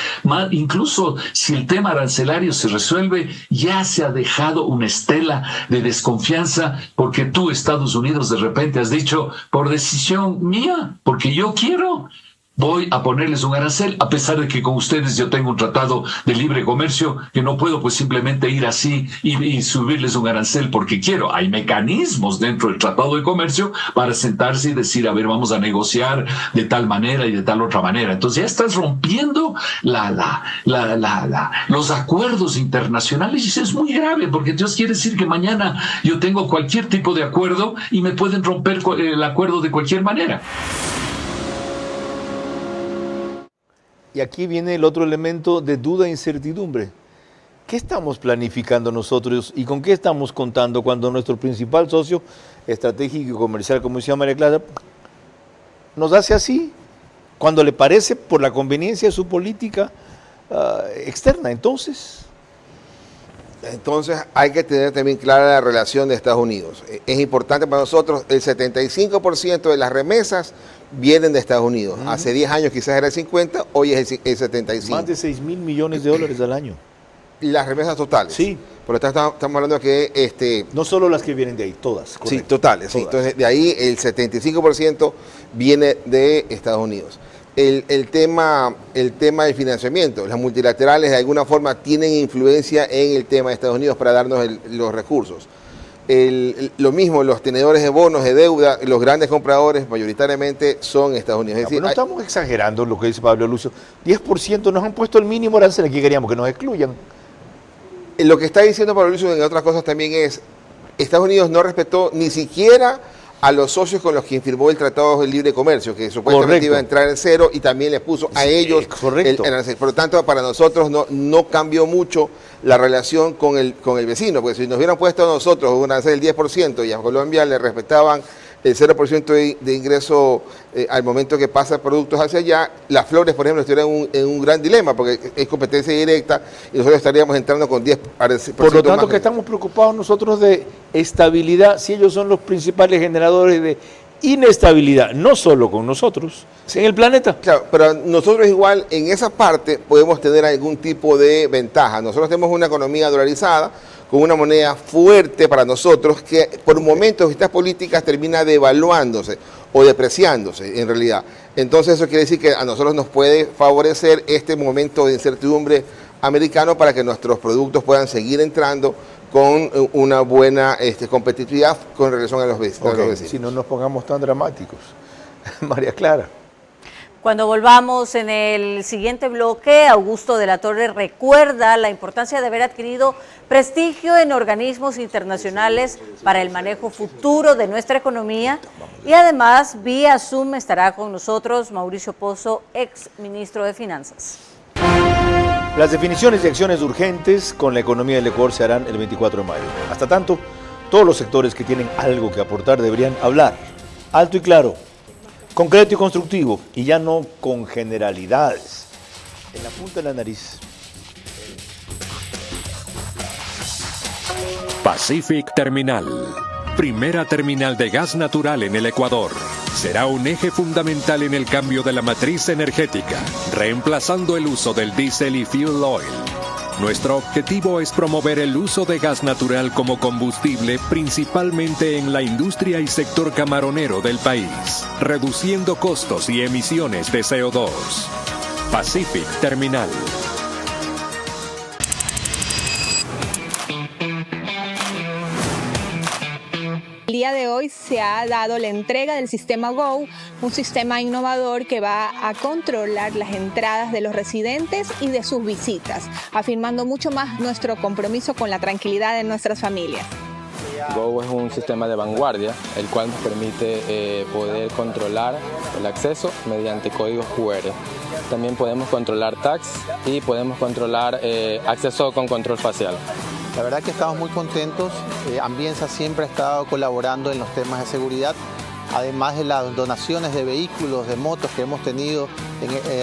incluso si el tema arancelario se resuelve, ya se ha dejado una estela de desconfianza porque tú, Estados Unidos, de repente has dicho, por decisión mía, porque yo quiero, voy a ponerles un arancel, a pesar de que con ustedes yo tengo un tratado de libre comercio, que no puedo pues simplemente ir así y subirles un arancel porque quiero. Hay mecanismos dentro del tratado de comercio para sentarse y decir, a ver, vamos a negociar de tal manera y de tal otra manera. Entonces ya estás rompiendo los acuerdos internacionales y eso es muy grave, porque Dios quiere decir que mañana yo tengo cualquier tipo de acuerdo y me pueden romper el acuerdo de cualquier manera. Y aquí viene el otro elemento de duda e incertidumbre. ¿Qué estamos planificando nosotros y con qué estamos contando cuando nuestro principal socio estratégico y comercial, como decía María Clara, nos hace así, cuando le parece por la conveniencia de su política externa? Entonces hay que tener también clara la relación de Estados Unidos. Es importante para nosotros, el 75% de las remesas vienen de Estados Unidos. Hace 10 años quizás era el 50, hoy es el 75. Más de 6.000 millones de dólares al año. Las remesas totales. Sí. Por lo tanto, estamos hablando de que... no solo las que vienen de ahí, todas. Correcto. Sí, totales. Todas. Sí. Entonces, de ahí el 75% viene de Estados Unidos. El tema del financiamiento. Las multilaterales de alguna forma tienen influencia en el tema de Estados Unidos para darnos los recursos. Lo mismo, los tenedores de bonos, de deuda, los grandes compradores mayoritariamente son Estados Unidos. Es decir, no estamos exagerando lo que dice Pablo Lucio. 10% nos han puesto el mínimo arancel, aquí queríamos que nos excluyan. Lo que está diciendo Pablo Lucio en otras cosas también es, Estados Unidos no respetó ni siquiera a los socios con los que firmó el Tratado de Libre Comercio, que supuestamente iba a entrar en cero, y también les puso a ellos el arancel. Por lo tanto, para nosotros no cambió mucho la relación con el vecino, porque si nos hubieran puesto a nosotros un arancel del 10% y a Colombia le respetaban el 0% de ingreso al momento que pasa productos hacia allá, las flores, por ejemplo, estuvieran en un gran dilema, porque es competencia directa y nosotros estaríamos entrando con 10%. Por lo tanto, que estamos preocupados nosotros de estabilidad, si ellos son los principales generadores de inestabilidad, no solo con nosotros, en el planeta. Claro, pero nosotros igual en esa parte podemos tener algún tipo de ventaja. Nosotros tenemos una economía dolarizada, con una moneda fuerte para nosotros, que por momentos estas políticas termina devaluándose o depreciándose en realidad. Entonces eso quiere decir que a nosotros nos puede favorecer este momento de incertidumbre americano para que nuestros productos puedan seguir entrando con una buena competitividad con relación a los vecinos. Si no nos pongamos tan dramáticos. María Clara. Cuando volvamos en el siguiente bloque, Augusto de la Torre recuerda la importancia de haber adquirido prestigio en organismos internacionales para el manejo futuro de nuestra economía, y además vía Zoom estará con nosotros Mauricio Pozo, ex ministro de Finanzas. Las definiciones y acciones urgentes con la economía del Ecuador se harán el 24 de mayo. Hasta tanto, todos los sectores que tienen algo que aportar deberían hablar alto y claro, concreto y constructivo, y ya no con generalidades. En la punta de la nariz. Pacific Terminal, primera terminal de gas natural en el Ecuador, será un eje fundamental en el cambio de la matriz energética, reemplazando el uso del diésel y fuel oil. Nuestro objetivo es promover el uso de gas natural como combustible, principalmente en la industria y sector camaronero del país, reduciendo costos y emisiones de CO2. Pacific Terminal. El día de hoy se ha dado la entrega del sistema GO, un sistema innovador que va a controlar las entradas de los residentes y de sus visitas, afirmando mucho más nuestro compromiso con la tranquilidad de nuestras familias. GO es un sistema de vanguardia, el cual nos permite poder controlar el acceso mediante códigos QR. También podemos controlar tags y podemos controlar acceso con control facial. La verdad que estamos muy contentos. Ambienza siempre ha estado colaborando en los temas de seguridad, además de las donaciones de vehículos, de motos que hemos tenido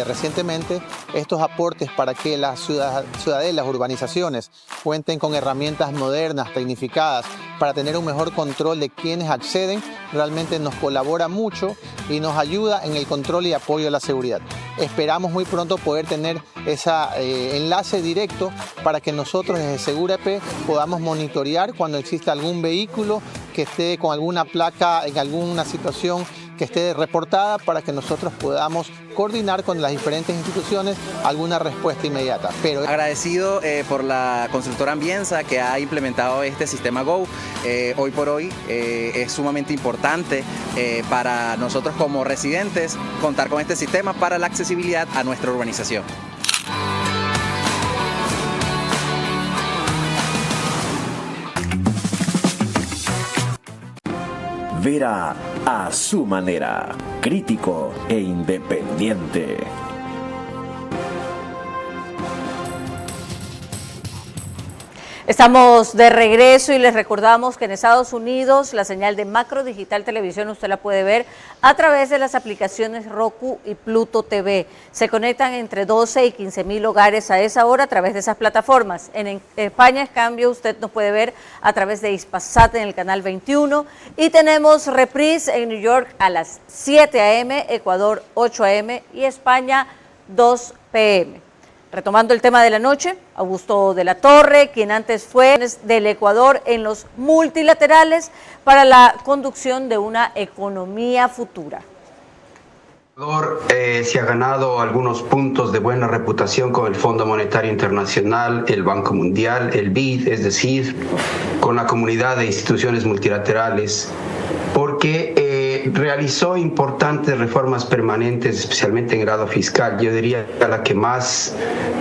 recientemente. Estos aportes para que las ciudadelas, urbanizaciones cuenten con herramientas modernas, tecnificadas, para tener un mejor control de quienes acceden, realmente nos colabora mucho y nos ayuda en el control y apoyo a la seguridad. Esperamos muy pronto poder tener ese enlace directo para que nosotros desde Segura-EP podamos monitorear cuando exista algún vehículo que esté con alguna placa en alguna situación que esté reportada, para que nosotros podamos coordinar con las diferentes instituciones alguna respuesta inmediata. Agradecido por la constructora Ambienza que ha implementado este sistema GO. Hoy por hoy es sumamente importante para nosotros como residentes contar con este sistema para la accesibilidad a nuestra urbanización. Vera a su manera, crítico e independiente. Estamos de regreso y les recordamos que en Estados Unidos la señal de Macro Digital Televisión usted la puede ver a través de las aplicaciones Roku y Pluto TV. Se conectan entre 12 y 15,000 hogares a esa hora a través de esas plataformas. En España, en cambio, usted nos puede ver a través de Hispasat en el canal 21, y tenemos reprise en New York a las 7 a.m., Ecuador 8 a.m. y España 2 p.m. Retomando el tema de la noche, Augusto de la Torre, quien antes fue del Ecuador en los multilaterales para la conducción de una economía futura. Ecuador se ha ganado algunos puntos de buena reputación con el Fondo Monetario Internacional, el Banco Mundial, el BID, es decir, con la comunidad de instituciones multilaterales, porque realizó importantes reformas permanentes, especialmente en grado fiscal. Yo diría que la que más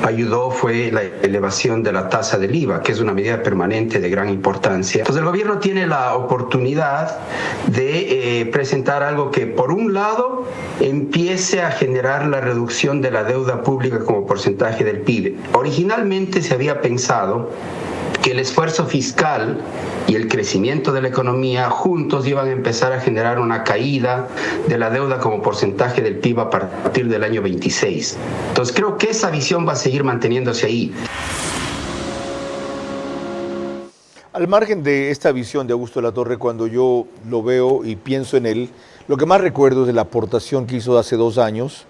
ayudó fue la elevación de la tasa del IVA, que es una medida permanente de gran importancia. Entonces el gobierno tiene la oportunidad de presentar algo que, por un lado, empiece a generar la reducción de la deuda pública como porcentaje del PIB. Originalmente se había pensado que el esfuerzo fiscal y el crecimiento de la economía juntos iban a empezar a generar una caída de la deuda como porcentaje del PIB a partir del año 26. Entonces creo que esa visión va a seguir manteniéndose ahí. Al margen de esta visión de Augusto Latorre, cuando yo lo veo y pienso en él, lo que más recuerdo es de la aportación que hizo hace 2 años,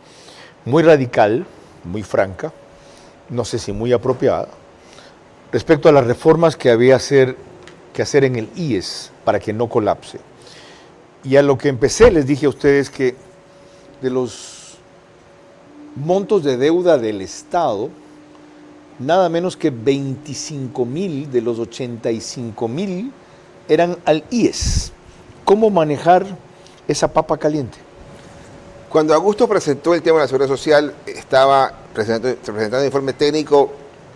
muy radical, muy franca, no sé si muy apropiada, respecto a las reformas que había que hacer en el IES para que no colapse. Y a lo que empecé les dije a ustedes que de los montos de deuda del Estado, nada menos que 25.000 de los 85.000 eran al IES. ¿Cómo manejar esa papa caliente? Cuando Augusto presentó el tema de la Seguridad Social, estaba presentando un informe técnico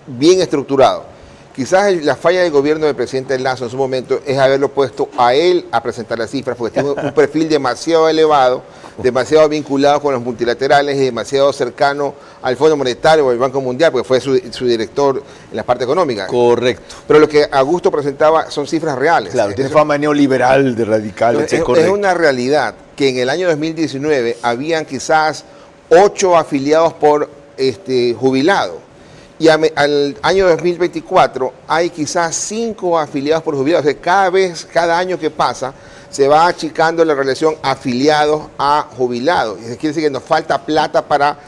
bien estructurado. Quizás la falla del gobierno del presidente Lasso en su momento es haberlo puesto a él a presentar las cifras, porque tiene un perfil demasiado elevado, demasiado vinculado con los multilaterales y demasiado cercano al Fondo Monetario o al Banco Mundial, porque fue su director en la parte económica. Correcto. Pero lo que Augusto presentaba son cifras reales. Claro, tiene fama neoliberal, de radical. Es una realidad que en el año 2019 habían quizás 8 afiliados por jubilado. Y al año 2024 hay quizás 5 afiliados por jubilados. O sea, cada año que pasa, se va achicando la relación afiliados a jubilados. Eso quiere decir que nos falta plata para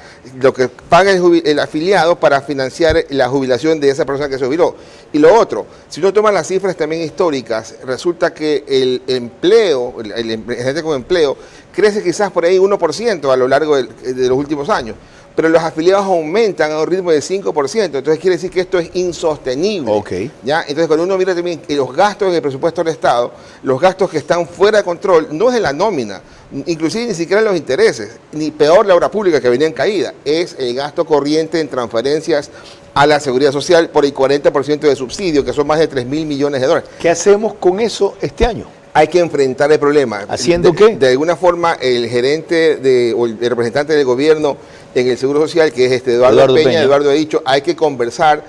lo que paga el afiliado para financiar la jubilación de esa persona que se jubiló. Y lo otro, si uno toma las cifras también históricas, resulta que el empleo, el gente con empleo, crece quizás por ahí 1% a lo largo de los últimos años. Pero los afiliados aumentan a un ritmo de 5%, entonces quiere decir que esto es insostenible. Okay. ¿Ya? Entonces cuando uno mira también los gastos en el presupuesto del Estado, los gastos que están fuera de control, no es en la nómina, inclusive ni siquiera en los intereses, ni peor la obra pública que venía en caída, es el gasto corriente en transferencias a la Seguridad Social por el 40% de subsidio, que son más de 3.000 millones de dólares. ¿Qué hacemos con eso este año? Hay que enfrentar el problema. ¿Haciendo qué? De alguna forma, el gerente o el representante del gobierno en el Seguro Social, que es Eduardo Peña, Eduardo ha dicho, hay que conversar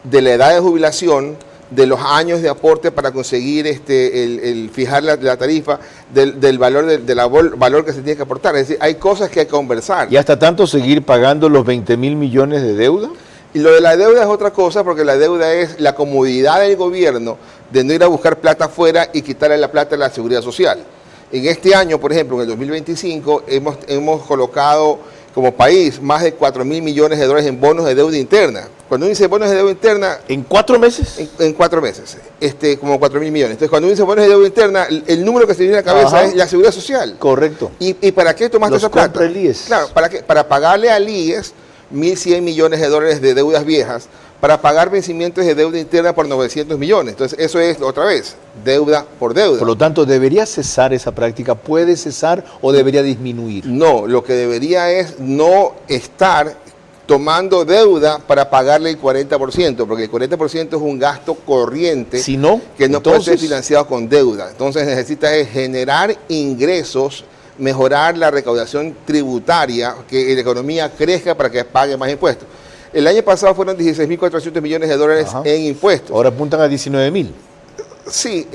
de la edad de jubilación, de los años de aporte para conseguir el fijar la tarifa, del valor que se tiene que aportar. Es decir, hay cosas que hay que conversar. ¿Y hasta tanto seguir pagando los 20.000 millones de deuda? Y lo de la deuda es otra cosa, porque la deuda es la comodidad del gobierno de no ir a buscar plata afuera y quitarle la plata a la Seguridad Social. En este año, por ejemplo, en el 2025, hemos colocado como país más de 4.000 millones de dólares en bonos de deuda interna. Cuando uno dice bonos de deuda interna... ¿En 4 meses? En 4 meses, como 4.000 millones. Entonces, cuando uno dice bonos de deuda interna, el número que se viene a la cabeza es la Seguridad Social. Correcto. ¿Y para qué tomaste esa plata? Compra el IES. Claro, ¿para qué? Para pagarle al IES 1.100 millones de dólares de deudas viejas, para pagar vencimientos de deuda interna por 900 millones. Entonces, eso es, otra vez, deuda por deuda. Por lo tanto, ¿debería cesar esa práctica? ¿Puede cesar o debería disminuir? No, lo que debería es no estar tomando deuda para pagarle el 40%, porque el 40% es un gasto corriente que no puede ser financiado con deuda. Entonces, necesita generar ingresos, mejorar la recaudación tributaria, que la economía crezca para que pague más impuestos. El año pasado fueron 16.400 millones de dólares en impuestos. Ahora apuntan a 19.000. Sí,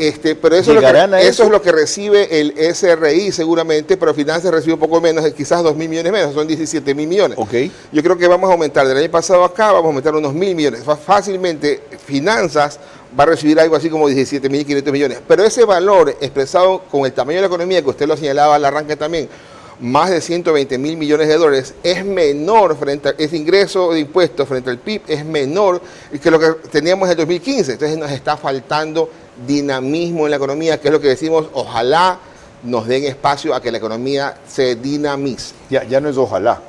pero eso es lo que recibe el SRI seguramente, pero Finanzas recibe un poco menos, quizás 2.000 millones menos, son 17.000 millones. Okay. Yo creo que vamos a aumentar, del año pasado acá vamos a aumentar unos 1.000 millones. Fácilmente Finanzas va a recibir algo así como 17.500 millones. Pero ese valor expresado con el tamaño de la economía, que usted lo señalaba al arranque también, más de 120.000 millones de dólares, es menor frente a ese ingreso de impuestos frente al PIB, es menor que lo que teníamos en el 2015. Entonces nos está faltando dinamismo en la economía, que es lo que decimos, ojalá nos den espacio a que la economía se dinamice. Ya no es ojalá,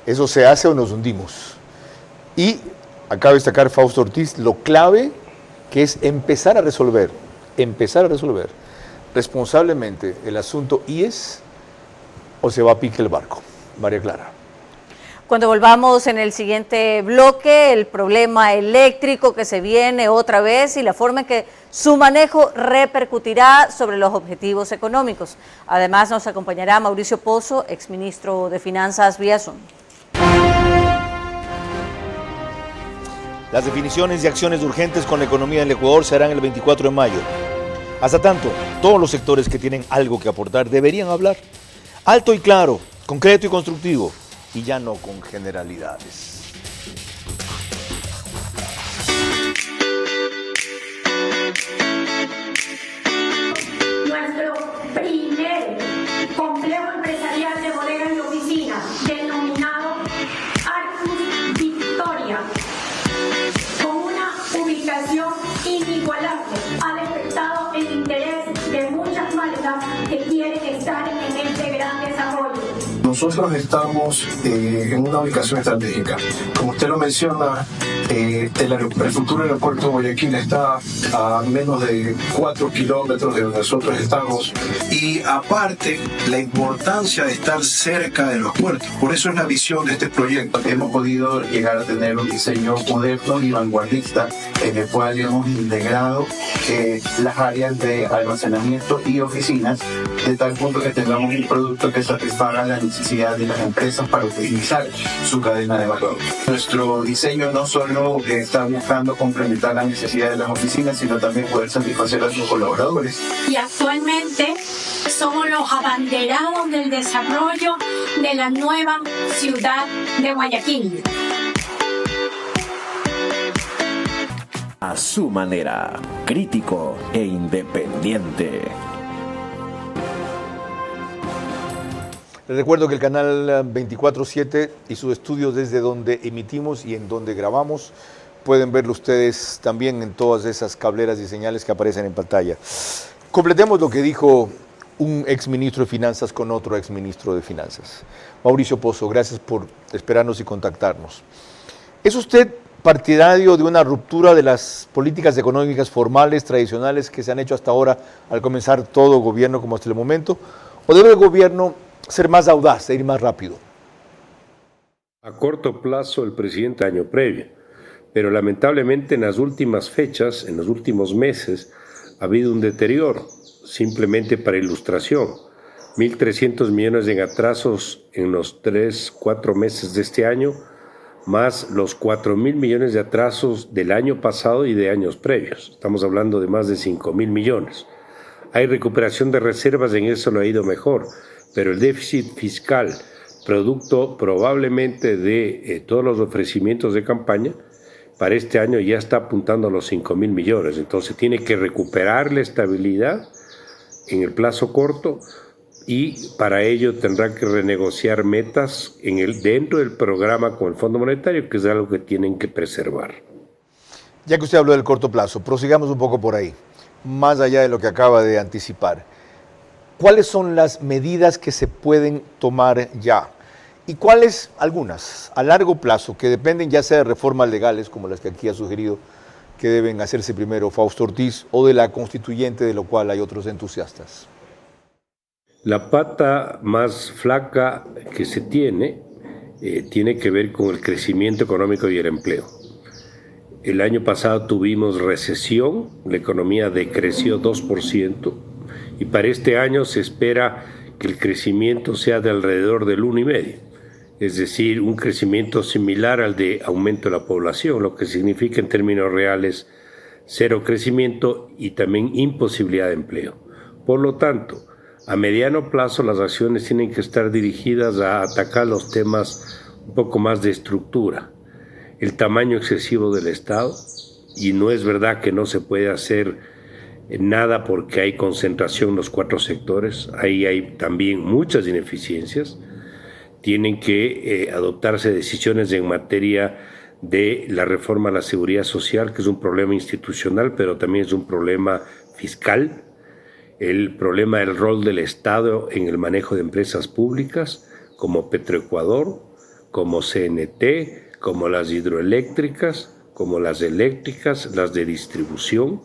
eso se hace o nos hundimos. Y acaba de destacar Fausto Ortiz lo clave que es empezar a resolver responsablemente el asunto IES o se va a pique el barco. María Clara. Cuando volvamos en el siguiente bloque, el problema eléctrico que se viene otra vez y la forma en que su manejo repercutirá sobre los objetivos económicos. Además nos acompañará Mauricio Pozo, exministro de Finanzas vía Zoom. Las definiciones y acciones urgentes con la economía del Ecuador se harán el 24 de mayo. Hasta tanto, todos los sectores que tienen algo que aportar deberían hablar. Alto y claro, concreto y constructivo, y ya no con generalidades. Nuestro primer complejo empresarial de bodegas y oficinas, denominado Arcus Victoria, con una ubicación inigualable, ha despertado el interés de muchas marcas que quieren estar en este gran desarrollo. Nosotros estamos en una ubicación estratégica. Como usted lo menciona, el futuro aeropuerto de Guayaquil está a menos de 4 kilómetros de donde nosotros estamos. Y aparte, la importancia de estar cerca de los puertos. Por eso es la visión de este proyecto. Hemos podido llegar a tener un diseño moderno y vanguardista en el cual hemos integrado las áreas de almacenamiento y oficinas de tal punto que tengamos un producto que satisfaga la necesidad de las empresas para utilizar su cadena de valor. Nuestro diseño no solo está buscando complementar las necesidades de las oficinas, sino también poder satisfacer a sus colaboradores. Y actualmente somos los abanderados del desarrollo de la nueva ciudad de Guayaquil. A su manera, crítico e independiente. Les recuerdo que el canal 24/7 y sus estudios desde donde emitimos y en donde grabamos pueden verlo ustedes también en todas esas cableras y señales que aparecen en pantalla. Completemos lo que dijo un exministro de Finanzas con otro exministro de Finanzas. Mauricio Pozo, gracias por esperarnos y contactarnos. ¿Es usted partidario de una ruptura de las políticas económicas formales, tradicionales que se han hecho hasta ahora al comenzar todo gobierno como hasta el momento? ¿O debe el gobierno ser más audaz e ir más rápido? A corto plazo el presidente año previo, pero lamentablemente en las últimas fechas, en los últimos meses, ha habido un deterioro. Simplemente para ilustración, 1.300 millones en atrasos en los 3-4 meses de este año, más los 4.000 millones de atrasos del año pasado y de años previos. Estamos hablando de más de 5.000 millones. Hay recuperación de reservas, en eso lo ha ido mejor, pero el déficit fiscal, producto probablemente de todos los ofrecimientos de campaña, para este año ya está apuntando a los 5.000 millones. Entonces tiene que recuperar la estabilidad en el plazo corto y para ello tendrá que renegociar metas dentro del programa con el Fondo Monetario, que es algo que tienen que preservar. Ya que usted habló del corto plazo, prosigamos un poco por ahí, más allá de lo que acaba de anticipar. ¿Cuáles son las medidas que se pueden tomar ya? ¿Y cuáles, algunas, a largo plazo, que dependen ya sea de reformas legales, como las que aquí ha sugerido, que deben hacerse primero Fausto Ortiz, o de la constituyente, de lo cual hay otros entusiastas? La pata más flaca que se tiene que ver con el crecimiento económico y el empleo. El año pasado tuvimos recesión, la economía decreció 2%, y para este año se espera que el crecimiento sea de alrededor del 1,5%, es decir, un crecimiento similar al de aumento de la población, lo que significa en términos reales cero crecimiento y también imposibilidad de empleo. Por lo tanto, a mediano plazo las acciones tienen que estar dirigidas a atacar los temas un poco más de estructura, el tamaño excesivo del Estado, y no es verdad que no se puede hacer nada porque hay concentración en los 4 sectores, ahí hay también muchas ineficiencias. Tienen que adoptarse decisiones en materia de la reforma a la seguridad social, que es un problema institucional, pero también es un problema fiscal, el problema del rol del Estado en el manejo de empresas públicas, como Petroecuador, como CNT, como las hidroeléctricas, como las eléctricas, las de distribución,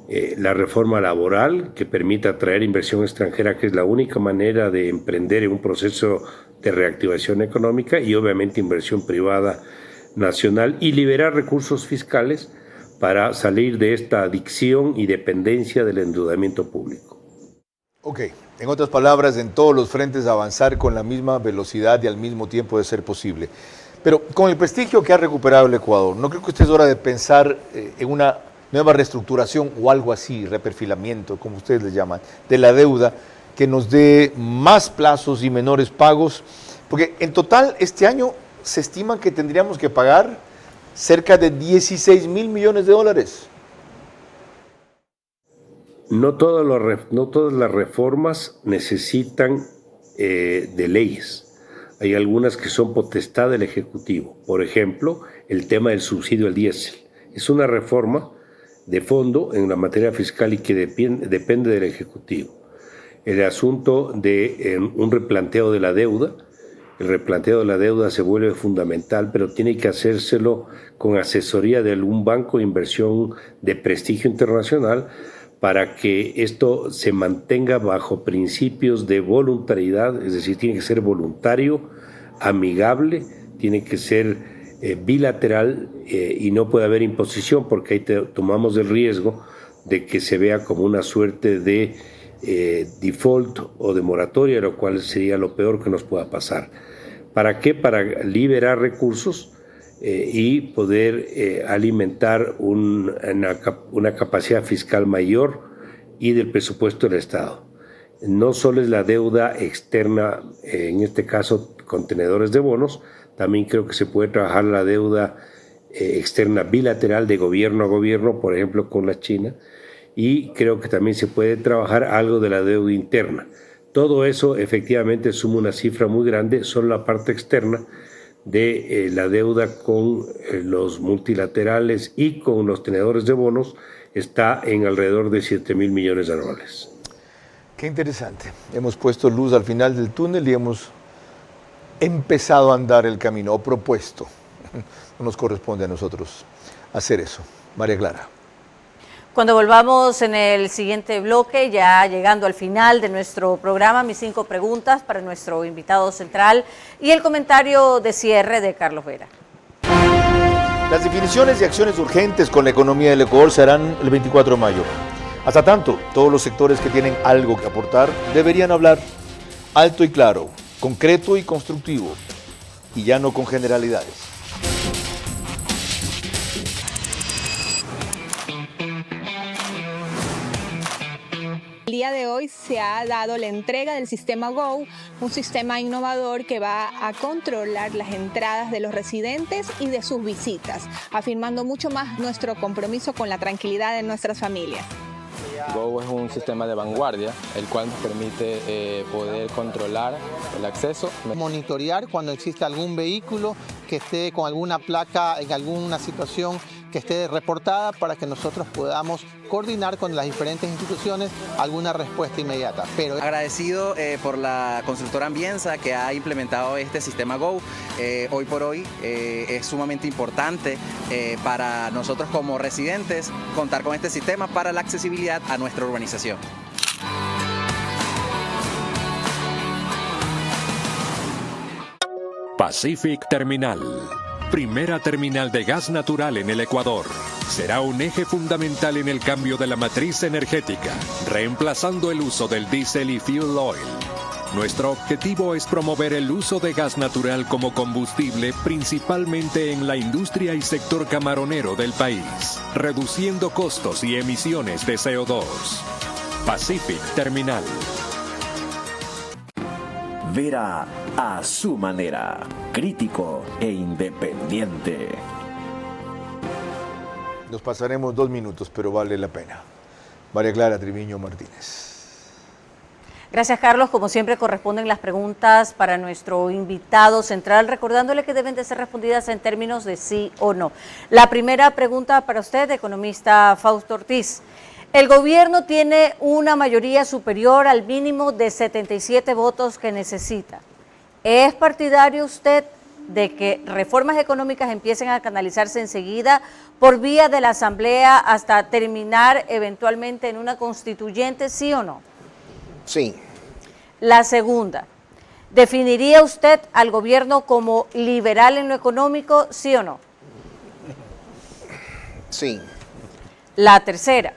la reforma laboral que permita atraer inversión extranjera, que es la única manera de emprender en un proceso de reactivación económica, y obviamente inversión privada nacional, y liberar recursos fiscales para salir de esta adicción y dependencia del endeudamiento público. Ok, en otras palabras, en todos los frentes avanzar con la misma velocidad y al mismo tiempo de ser posible. Pero con el prestigio que ha recuperado el Ecuador, ¿no creo que usted es hora de pensar en una nueva reestructuración o algo así, reperfilamiento, como ustedes le llaman, de la deuda, que nos dé más plazos y menores pagos? Porque en total este año se estima que tendríamos que pagar cerca de 16 mil millones de dólares. No todas las reformas necesitan de leyes. Hay algunas que son potestad del Ejecutivo. Por ejemplo, el tema del subsidio al diésel. Es una reforma de fondo en la materia fiscal y que depende del Ejecutivo. El asunto de un replanteo de la deuda. El replanteo de la deuda se vuelve fundamental, pero tiene que hacérselo con asesoría de algún banco de inversión de prestigio internacional para que esto se mantenga bajo principios de voluntariedad, es decir, tiene que ser voluntario, amigable, tiene que ser bilateral y no puede haber imposición, porque ahí tomamos el riesgo de que se vea como una suerte de default o de moratoria, lo cual sería lo peor que nos pueda pasar. ¿Para qué? Para liberar recursos y poder alimentar una capacidad fiscal mayor y del presupuesto del Estado. No solo es la deuda externa, en este caso contenedores de bonos, también creo que se puede trabajar la deuda externa bilateral de gobierno a gobierno, por ejemplo con la China, y creo que también se puede trabajar algo de la deuda interna. Todo eso efectivamente suma una cifra muy grande, solo la parte externa de la deuda con los multilaterales y con los tenedores de bonos está en alrededor de 7 mil millones anuales. Qué interesante. Hemos puesto luz al final del túnel y hemos empezado a andar el camino, o propuesto. No nos corresponde a nosotros hacer eso. María Clara. Cuando volvamos en el siguiente bloque, ya llegando al final de nuestro programa, mis 5 preguntas para nuestro invitado central y el comentario de cierre de Carlos Vera. Las definiciones y acciones urgentes con la economía del Ecuador se harán el 24 de mayo. Hasta tanto, todos los sectores que tienen algo que aportar deberían hablar alto y claro, concreto y constructivo, y ya no con generalidades. El día de hoy se ha dado la entrega del sistema GO, un sistema innovador que va a controlar las entradas de los residentes y de sus visitas, afirmando mucho más nuestro compromiso con la tranquilidad de nuestras familias. GO es un sistema de vanguardia, el cual nos permite poder controlar el acceso. Monitorear cuando existe algún vehículo que esté con alguna placa en alguna situación que esté reportada para que nosotros podamos coordinar con las diferentes instituciones alguna respuesta inmediata. Pero agradecido por la constructora Ambienza que ha implementado este sistema GO. Hoy por hoy es sumamente importante para nosotros como residentes contar con este sistema para la accesibilidad a nuestra urbanización. Pacific Terminal, primera terminal de gas natural en el Ecuador, será un eje fundamental en el cambio de la matriz energética, reemplazando el uso del diésel y fuel oil. Nuestro objetivo es promover el uso de gas natural como combustible, principalmente en la industria y sector camaronero del país, reduciendo costos y emisiones de CO2. Pacific Terminal. Vera a su manera, crítico e independiente. Nos pasaremos 2 minutos, pero vale la pena. María Clara Triviño Martínez. Gracias, Carlos. Como siempre, corresponden las preguntas para nuestro invitado central, recordándole que deben de ser respondidas en términos de sí o no. La primera pregunta para usted, economista Fausto Ortiz. El gobierno tiene una mayoría superior al mínimo de 77 votos que necesita. ¿Es partidario usted de que reformas económicas empiecen a canalizarse enseguida por vía de la Asamblea hasta terminar eventualmente en una constituyente, ¿sí o no? Sí. La segunda, ¿definiría usted al gobierno como liberal en lo económico, sí o no? Sí. La tercera,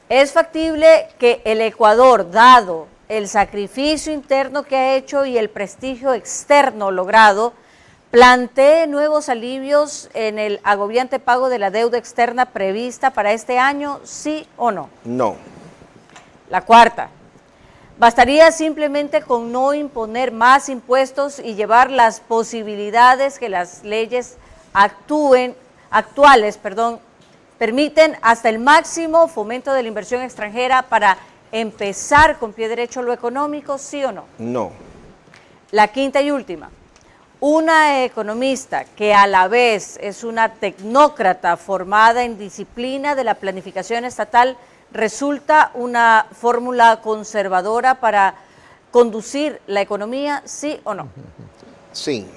¿es factible que el Ecuador, dado el sacrificio interno que ha hecho y el prestigio externo logrado, plantee nuevos alivios en el agobiante pago de la deuda externa prevista para este año, sí o no? No. La cuarta, ¿bastaría simplemente con no imponer más impuestos y llevar las posibilidades que las leyes actuales permiten hasta el máximo fomento de la inversión extranjera para empezar con pie derecho lo económico, sí o no? No. La quinta y última, una economista que a la vez es una tecnócrata formada en disciplina de la planificación estatal, ¿resulta una fórmula conservadora para conducir la economía, sí o no? Sí.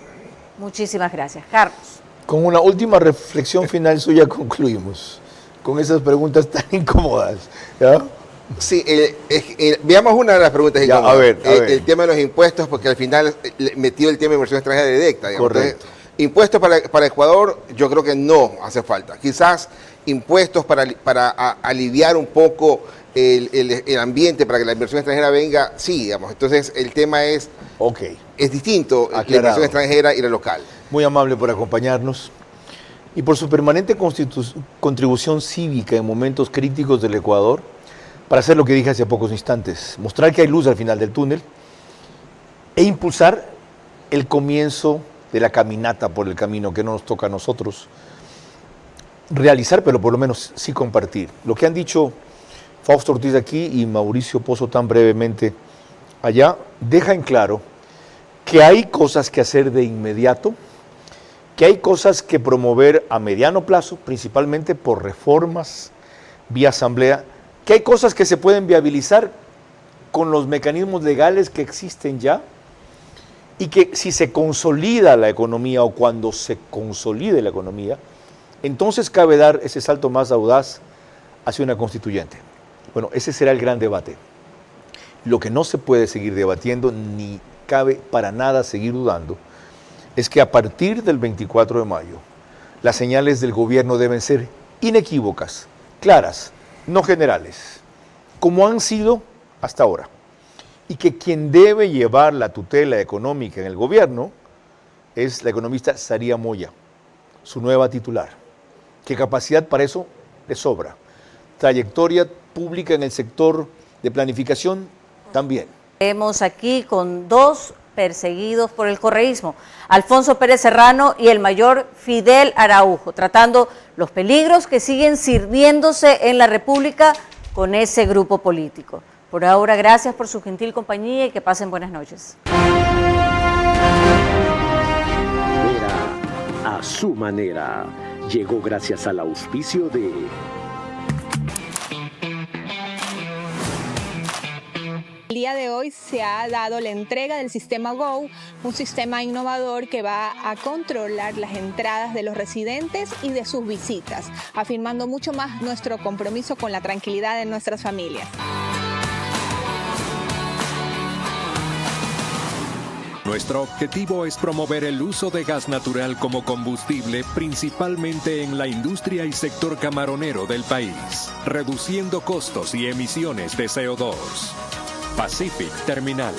Muchísimas gracias. Carlos. Con una última reflexión final suya concluimos, con esas preguntas tan incómodas, ¿ya? Sí, veamos una de las preguntas incómodas. A ver. El tema de los impuestos, porque al final metió el tema de inversión extranjera directa. Digamos. Correcto. Entonces, impuestos para Ecuador, yo creo que no hace falta. Quizás impuestos para aliviar un poco el ambiente, para que la inversión extranjera venga, sí, digamos. Entonces, el tema es distinto, Aclarado. la inversión extranjera y la local. Muy amable por acompañarnos y por su permanente contribución cívica en momentos críticos del Ecuador, para hacer lo que dije hace pocos instantes, mostrar que hay luz al final del túnel e impulsar el comienzo de la caminata por el camino que no nos toca a nosotros realizar, pero por lo menos sí compartir. Lo que han dicho Fausto Ortiz aquí y Mauricio Pozo tan brevemente allá, deja en claro que hay cosas que hacer de inmediato, que hay cosas que promover a mediano plazo, principalmente por reformas vía asamblea, que hay cosas que se pueden viabilizar con los mecanismos legales que existen ya, y que si se consolida la economía o cuando se consolide la economía, entonces cabe dar ese salto más audaz hacia una constituyente. Bueno, ese será el gran debate. Lo que no se puede seguir debatiendo, ni cabe para nada seguir dudando, es que a partir del 24 de mayo, las señales del gobierno deben ser inequívocas, claras, no generales, como han sido hasta ahora. Y que quien debe llevar la tutela económica en el gobierno es la economista Saría Moya, su nueva titular. ¿Qué capacidad para eso le sobra? Trayectoria pública en el sector de planificación también. Vemos aquí con dos perseguidos por el correísmo, Alfonso Pérez Serrano y el mayor Fidel Araujo, tratando los peligros que siguen sirviéndose en la República con ese grupo político. Por ahora, gracias por su gentil compañía y que pasen buenas noches. Vera a su manera. Llegó gracias al auspicio de... El día de hoy se ha dado la entrega del sistema GO, un sistema innovador que va a controlar las entradas de los residentes y de sus visitas, afirmando mucho más nuestro compromiso con la tranquilidad de nuestras familias. Nuestro objetivo es promover el uso de gas natural como combustible, principalmente en la industria y sector camaronero del país, reduciendo costos y emisiones de CO2. Pacific Terminal.